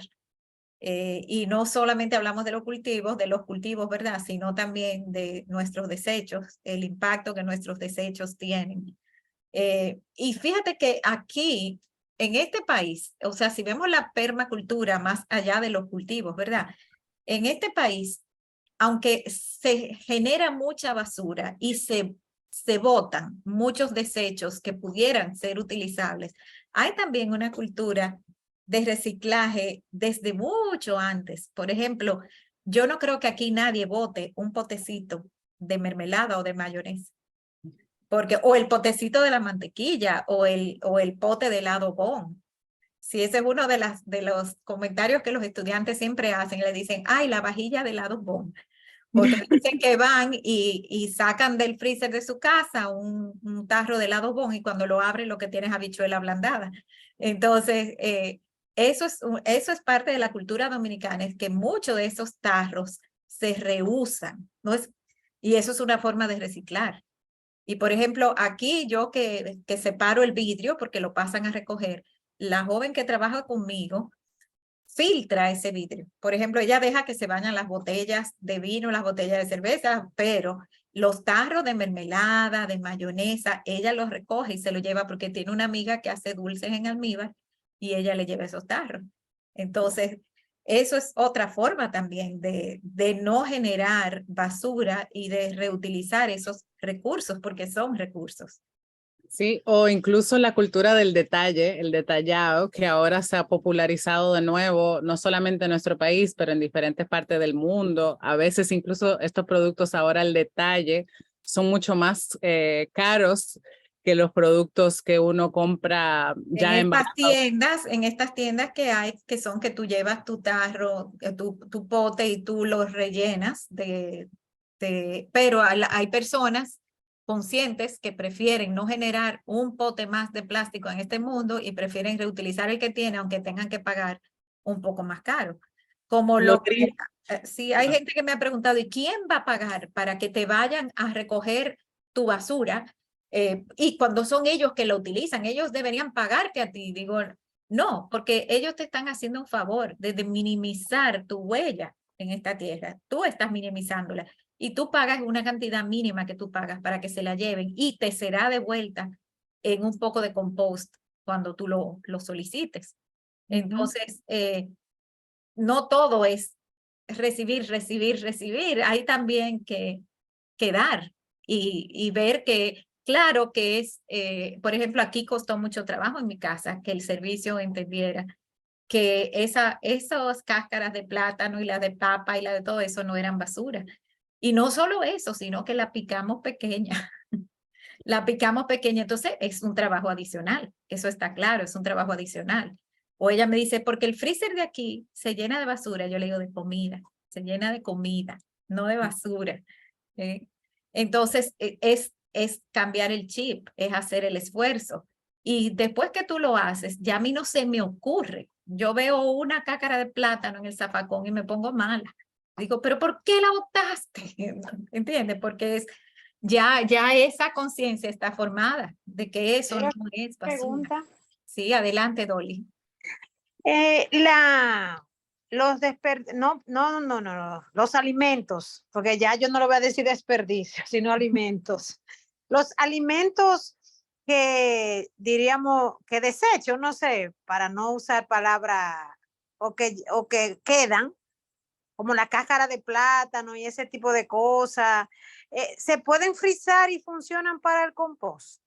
S2: Y no solamente hablamos de los cultivos, ¿verdad? Sino también de nuestros desechos, el impacto que nuestros desechos tienen. Y fíjate que aquí, en este país, o sea, si vemos la permacultura más allá de los cultivos, ¿verdad? En este país, aunque se genera mucha basura y se botan muchos desechos que pudieran ser utilizables, hay también una cultura de reciclaje desde mucho antes. Por ejemplo, yo no creo que aquí nadie bote un potecito de mermelada o de mayonesa, porque, o el potecito de la mantequilla o el pote de helado Bon. Si ese es uno de los comentarios que los estudiantes siempre hacen, le dicen, ay, la vajilla de helado Bon. Porque dicen que van y sacan del freezer de su casa un tarro de helado Bon y cuando lo abren lo que tiene es habichuela ablandada. Entonces, eso es parte de la cultura dominicana, es que muchos de esos tarros se reusan, ¿no es? Y eso es una forma de reciclar. Y por ejemplo, aquí yo que separo el vidrio porque lo pasan a recoger, la joven que trabaja conmigo filtra ese vidrio. Por ejemplo, ella deja que se vayan las botellas de vino, las botellas de cerveza, pero los tarros de mermelada, de mayonesa, ella los recoge y se los lleva porque tiene una amiga que hace dulces en almíbar y ella le lleva esos tarros. Entonces, eso es otra forma también de no generar basura y de reutilizar esos recursos, porque son recursos.
S1: Sí, o incluso la cultura del detalle, el detallado, que ahora se ha popularizado de nuevo, no solamente en nuestro país, pero en diferentes partes del mundo. A veces incluso estos productos ahora al detalle son mucho más caros que los productos que uno compra ya
S2: En estas tiendas que hay, que son que tú llevas tu tarro, tu pote y tú los rellenas pero hay personas conscientes que prefieren no generar un pote más de plástico en este mundo y prefieren reutilizar el que tiene, aunque tengan que pagar un poco más caro. Como sí, hay gente que me ha preguntado, ¿y quién va a pagar para que te vayan a recoger tu basura? Y cuando son ellos que lo utilizan, ellos deberían pagarte a ti. Digo, no, porque ellos te están haciendo un favor de minimizar tu huella en esta tierra. Tú estás minimizándola y tú pagas una cantidad mínima que tú pagas para que se la lleven y te será devuelta en un poco de compost cuando tú lo solicites. Entonces, no todo es recibir, recibir, recibir. Hay también que dar y ver que, claro que es, por ejemplo, aquí costó mucho trabajo en mi casa que el servicio entendiera que esas cáscaras de plátano y la de papa y la de todo eso no eran basura. Y no solo eso, sino que la picamos pequeña. La picamos pequeña, entonces es un trabajo adicional. Eso está claro, es un trabajo adicional. O ella me dice, porque el freezer de aquí se llena de basura. Yo le digo, de comida. Se llena de comida, no de basura. Entonces, es cambiar el chip, es hacer el esfuerzo. Y después que tú lo haces, ya a mí no se me ocurre. Yo veo una cácara de plátano en el zafacón y me pongo mala. Digo, ¿pero por qué la botaste? ¿Entiendes? Porque ya esa conciencia está formada de que eso no es basura.
S4: Pregunta.
S2: Sí, adelante, Dolly.
S4: Los alimentos, porque ya yo no lo voy a decir desperdicio, sino alimentos. Los alimentos que diríamos que desecho, no sé, para no usar palabra, o que quedan, como la cáscara de plátano y ese tipo de cosas, ¿se pueden frizar y funcionan para el compost?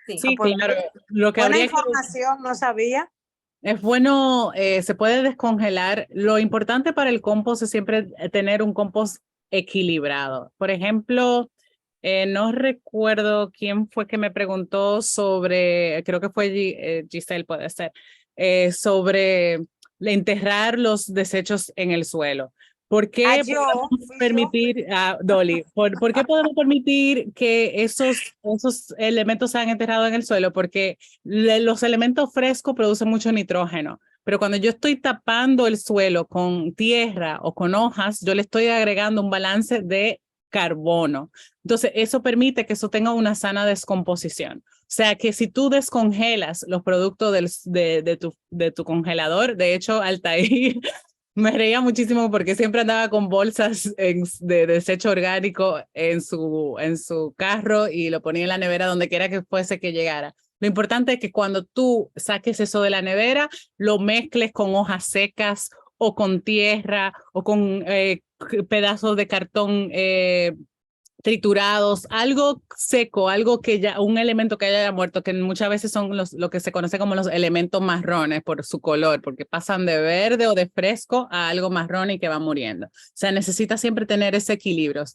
S1: Sí, claro. Lo que
S4: buena
S1: habría
S4: información, no sabía.
S1: Es bueno, se puede descongelar. Lo importante para el compost es siempre tener un compost equilibrado. Por ejemplo, no recuerdo quién fue que me preguntó sobre, creo que fue Giselle, puede ser, sobre enterrar los desechos en el suelo. ¿Por qué podemos permitir, Dolly, ¿por qué podemos permitir que esos elementos sean enterrados en el suelo? Porque los elementos frescos producen mucho nitrógeno, pero cuando yo estoy tapando el suelo con tierra o con hojas, yo le estoy agregando un balance de carbono. Entonces, eso permite que eso tenga una sana descomposición. O sea, que si tú descongelas los productos de tu congelador, de hecho, Altair me reía muchísimo porque siempre andaba con bolsas de desecho orgánico en su carro y lo ponía en la nevera donde quiera que fuese que llegara. Lo importante es que cuando tú saques eso de la nevera, lo mezcles con hojas secas o con tierra o con pedazos de cartón triturados, algo seco, algo que ya, un elemento que haya muerto, que muchas veces son lo que se conoce como los elementos marrones por su color, porque pasan de verde o de fresco a algo marrón y que va muriendo. O sea, necesita siempre tener ese equilibrio. O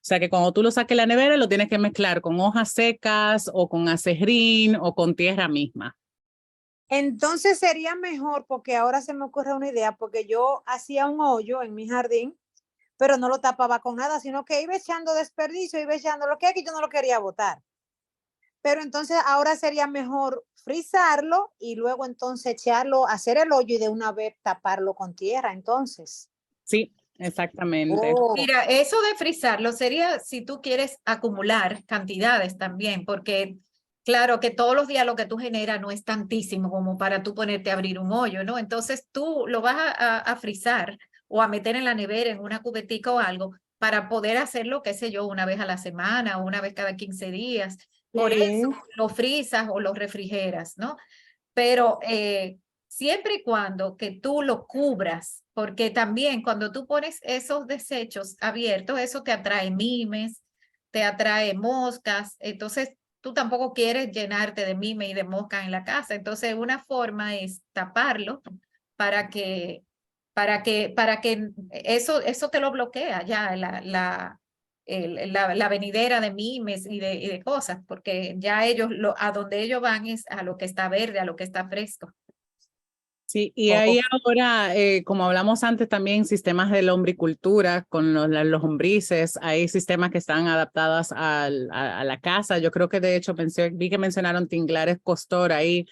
S1: sea, que cuando tú lo saques de la nevera, lo tienes que mezclar con hojas secas o con acerrín o con tierra misma.
S4: Entonces sería mejor, porque ahora se me ocurre una idea, porque yo hacía un hoyo en mi jardín, pero no lo tapaba con nada, sino que iba echando desperdicio, iba echando lo que yo no lo quería botar. Pero entonces ahora sería mejor frizarlo y luego entonces echarlo, hacer el hoyo y de una vez taparlo con tierra, entonces.
S1: Sí, exactamente.
S2: Mira, eso de frizarlo sería si tú quieres acumular cantidades también, porque claro que todos los días lo que tú generas no es tantísimo como para tú ponerte a abrir un hoyo, ¿no? Entonces tú lo vas a frizar o a meter en la nevera, en una cubetica o algo, para poder hacerlo, qué sé yo, una vez a la semana o una vez cada 15 días. Por eso lo frizas o lo refrigeras, ¿no? pero siempre y cuando que tú lo cubras, porque también cuando tú pones esos desechos abiertos, eso te atrae mimes, te atrae moscas, entonces tú tampoco quieres llenarte de mimes y de moscas en la casa, entonces una forma es taparlo para que eso te lo bloquea ya la venidera de mimes y de cosas, porque ya ellos, a donde ellos van es a lo que está verde, a lo que está fresco.
S1: Sí, y hay ahora, como hablamos antes también, sistemas de lombricultura con los lombrices, hay sistemas que están adaptados a la casa. Yo creo que de hecho vi que mencionaron Tinglares Costor ahí.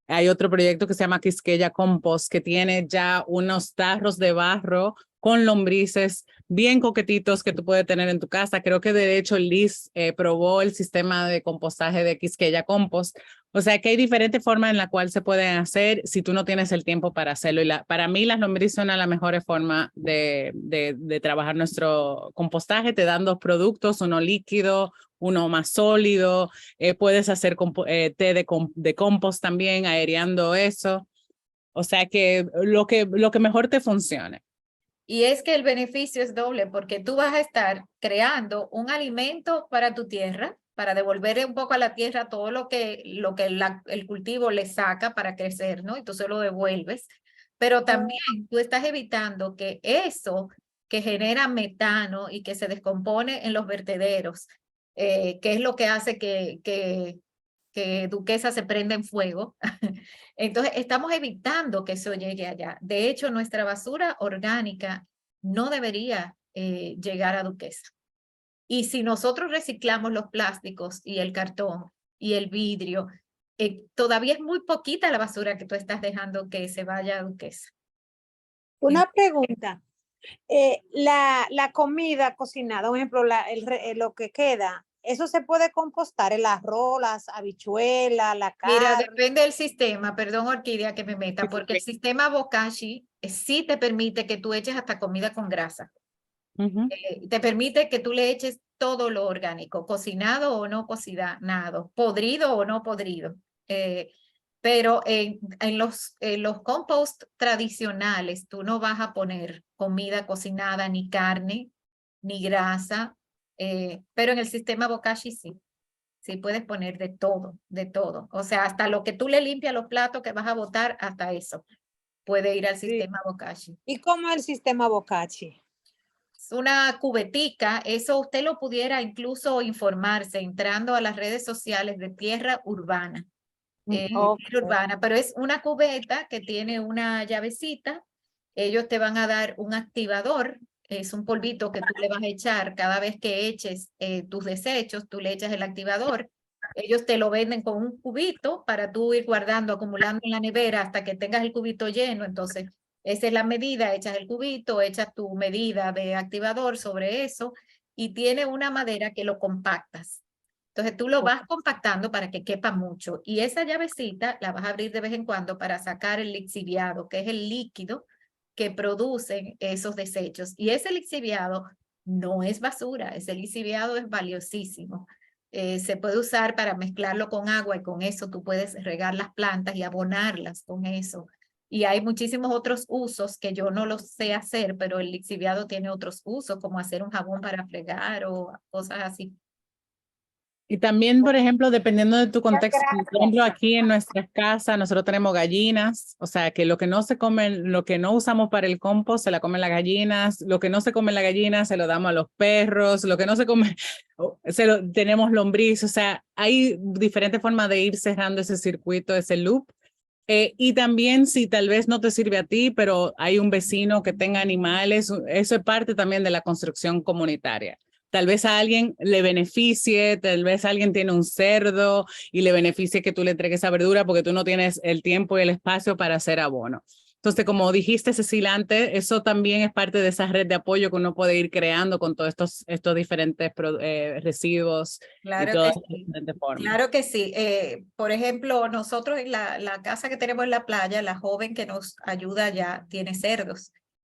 S1: Hay otro proyecto que se llama Quisqueya Compost, que tiene ya unos tarros de barro con lombrices bien coquetitos que tú puedes tener en tu casa. Creo que de hecho Liz probó el sistema de compostaje de Quisqueya Compost. O sea que hay diferentes formas en las cuales se pueden hacer si tú no tienes el tiempo para hacerlo. Y para mí las lombrices son la mejor forma de trabajar nuestro compostaje. Te dan dos productos, uno líquido, uno más sólido. Puedes hacer té de compost también, aereando eso. O sea que lo que mejor te funcione.
S2: Y es que el beneficio es doble porque tú vas a estar creando un alimento para tu tierra, para devolverle un poco a la tierra todo lo que el cultivo le saca para crecer, ¿no? Y tú se lo devuelves. Pero también tú estás evitando que eso que genera metano y que se descompone en los vertederos, que es lo que hace que Duquesa se prenda en fuego. Entonces, estamos evitando que eso llegue allá. De hecho, nuestra basura orgánica no debería llegar a Duquesa. Y si nosotros reciclamos los plásticos y el cartón y el vidrio, todavía es muy poquita la basura que tú estás dejando que se vaya a Duquesa.
S4: Una pregunta. La comida cocinada, por ejemplo, lo que queda, ¿eso se puede compostar? El arroz, las habichuelas, la
S2: Mira,
S4: carne.
S2: depende del sistema, perdón Orquídea que me meta, porque el sistema Bokashi sí te permite que tú eches hasta comida con grasa. Te permite que tú le eches todo lo orgánico, cocinado o no cocinado, podrido o no podrido. Pero en los compost tradicionales tú no vas a poner comida cocinada, ni carne, ni grasa, pero en el sistema Bokashi sí. Sí, puedes poner de todo, de todo. O sea, hasta lo que tú le limpias los platos que vas a botar, hasta eso puede ir al sistema Bokashi.
S4: ¿Y cómo es el sistema Bokashi?
S2: Es una cubetica, eso usted lo pudiera incluso informarse entrando a las redes sociales de Tierra Urbana. Tierra Urbana, pero es una cubeta que tiene una llavecita. Ellos te van a dar un activador. Es un polvito que tú le vas a echar cada vez que eches tus desechos, tú le echas el activador. Ellos te lo venden con un cubito para tú ir guardando, acumulando en la nevera hasta que tengas el cubito lleno. Entonces, esa es la medida, echas el cubito, echas tu medida de activador sobre eso y tiene una madera que lo compactas. Entonces tú lo vas compactando para que quepa mucho y esa llavecita la vas a abrir de vez en cuando para sacar el lixiviado, que es el líquido que producen esos desechos. Y ese lixiviado no es basura, ese lixiviado es valiosísimo. Se puede usar para mezclarlo con agua y con eso tú puedes regar las plantas y abonarlas con eso. Y hay muchísimos otros usos que yo no los sé hacer, pero el lixiviado tiene otros usos, como hacer un jabón para fregar o cosas así.
S1: Y también, por ejemplo, dependiendo de tu contexto, por ejemplo, aquí en nuestras casas nosotros tenemos gallinas, o sea, que lo que no se comen, lo que no usamos para el compost se la comen las gallinas, lo que no se come las gallinas se lo damos a los perros, lo que no se come, tenemos lombriz, o sea, hay diferentes formas de ir cerrando ese circuito, ese loop. Y también si tal vez no te sirve a ti, pero hay un vecino que tenga animales, eso es parte también de la construcción comunitaria. Tal vez a alguien le beneficie, tal vez alguien tiene un cerdo y le beneficie que tú le entregues esa verdura porque tú no tienes el tiempo y el espacio para hacer abono. Entonces, como dijiste, Cecilia, antes, eso también es parte de esa red de apoyo que uno puede ir creando con todos estos diferentes residuos
S2: Claro
S1: y todas
S2: que
S1: las
S2: sí.
S1: diferentes formas.
S2: Claro que sí. Por ejemplo, nosotros en la casa que tenemos en la playa, la joven que nos ayuda allá tiene cerdos.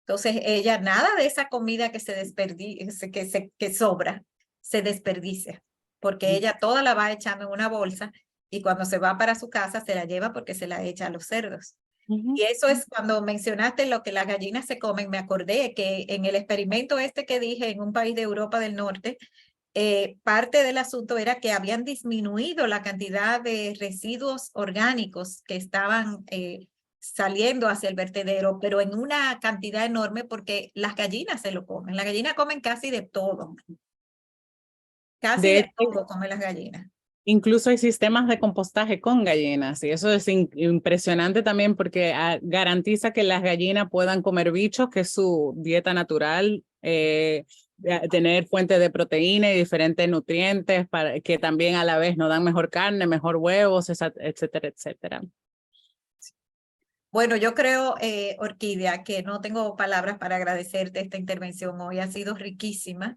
S2: Entonces ella, nada de esa comida que se desperdicia, que sobra, se desperdicia, porque ella toda la va echando en una bolsa y cuando se va para su casa se la lleva porque se la echa a los cerdos.
S1: Ujú.
S2: Y eso es cuando mencionaste lo que las gallinas se comen, me acordé que en el experimento este que dije en un país de Europa del Norte, parte del asunto era que habían disminuido la cantidad de residuos orgánicos que estaban saliendo hacia el vertedero, pero en una cantidad enorme porque las gallinas se lo comen. Las gallinas comen casi de todo. Casi
S1: De
S2: de
S1: hecho,
S2: todo comen las gallinas.
S1: incluso hay sistemas de compostaje con gallinas y eso es impresionante también porque garantiza que las gallinas puedan comer bichos, que es su dieta natural, tener fuentes de proteína y diferentes nutrientes para que también a la vez nos dan mejor carne, mejor huevos, etcétera, etcétera.
S2: Bueno, yo creo, Orquídea, que no tengo palabras para agradecerte esta intervención hoy. Ha sido riquísima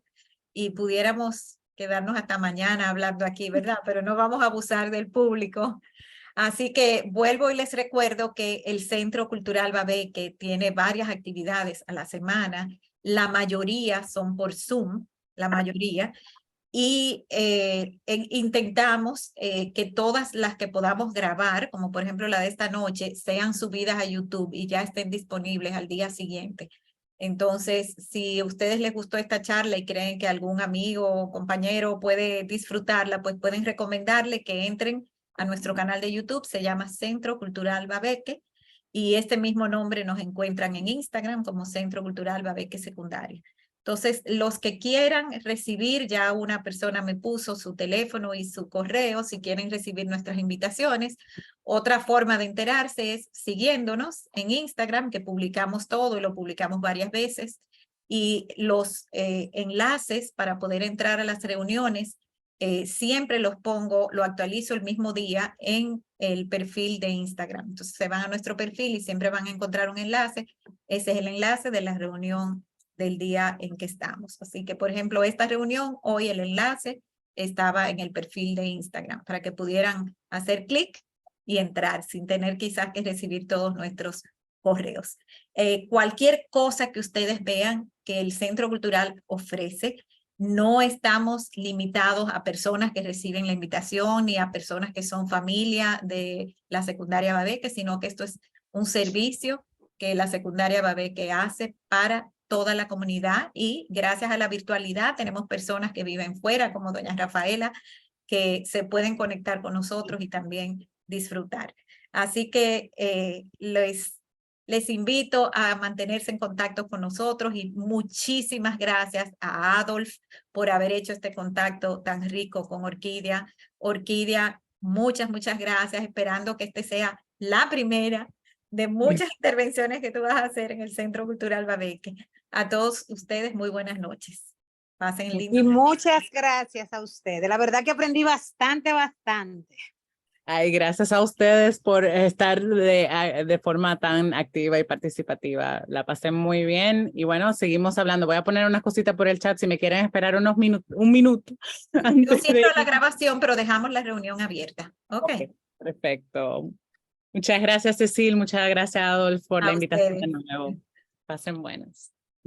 S2: y pudiéramos quedarnos hasta mañana hablando aquí, ¿verdad? Pero no vamos a abusar del público. Así que vuelvo y les recuerdo que el Centro Cultural Babeque tiene varias actividades a la semana. La mayoría son por Zoom, la mayoría. Y intentamos que todas las que podamos grabar, como por ejemplo la de esta noche, sean subidas a YouTube y ya estén disponibles al día siguiente. Entonces, si a ustedes les gustó esta charla y creen que algún amigo o compañero puede disfrutarla, pues pueden recomendarle que entren a nuestro canal de YouTube, se llama Centro Cultural Babeque, y este mismo nombre nos encuentran en Instagram como Centro Cultural Babeque Secundaria. Entonces, los que quieran recibir, ya una persona me puso su teléfono y su correo, si quieren recibir nuestras invitaciones. Otra forma de enterarse es siguiéndonos en Instagram, que publicamos todo y lo publicamos varias veces. Y los enlaces para poder entrar a las reuniones, siempre los pongo, lo actualizo el mismo día en el perfil de Instagram. Entonces, se van a nuestro perfil y siempre van a encontrar un enlace. Ese es el enlace de la reunión del día en que estamos. Así que, por ejemplo, esta reunión, hoy el enlace estaba en el perfil de Instagram para que pudieran hacer clic y entrar sin tener quizás que recibir todos nuestros correos. Cualquier cosa que ustedes vean que el Centro Cultural ofrece, no estamos limitados a personas que reciben la invitación ni a personas que son familia de la secundaria Babeque, sino que esto es un servicio que la secundaria Babeque hace para toda la comunidad, y gracias a la virtualidad tenemos personas que viven fuera, como doña Rafaela, que se pueden conectar con nosotros y también disfrutar. Así que les invito a mantenerse en contacto con nosotros, y muchísimas gracias a Adolf por haber hecho este contacto tan rico con Orquídea. Orquídea, muchas gracias, esperando que este sea la primera de muchas intervenciones que tú vas a hacer en el Centro Cultural Babeque. A todos ustedes, muy buenas noches. Pasen lindo.
S4: Y muchas gracias a ustedes. La verdad que aprendí bastante.
S1: Ay, gracias a ustedes por estar de forma tan activa y participativa. La pasé muy bien y bueno, seguimos hablando. Voy a poner unas cositas por el chat si me quieren esperar un minuto.
S2: Yo cierro la grabación, pero dejamos la reunión abierta. Okay.
S1: Perfecto. Muchas gracias, Cecil. Muchas gracias, Adolf, por la invitación de
S2: ustedes.
S1: nuevo. Pasen buenas.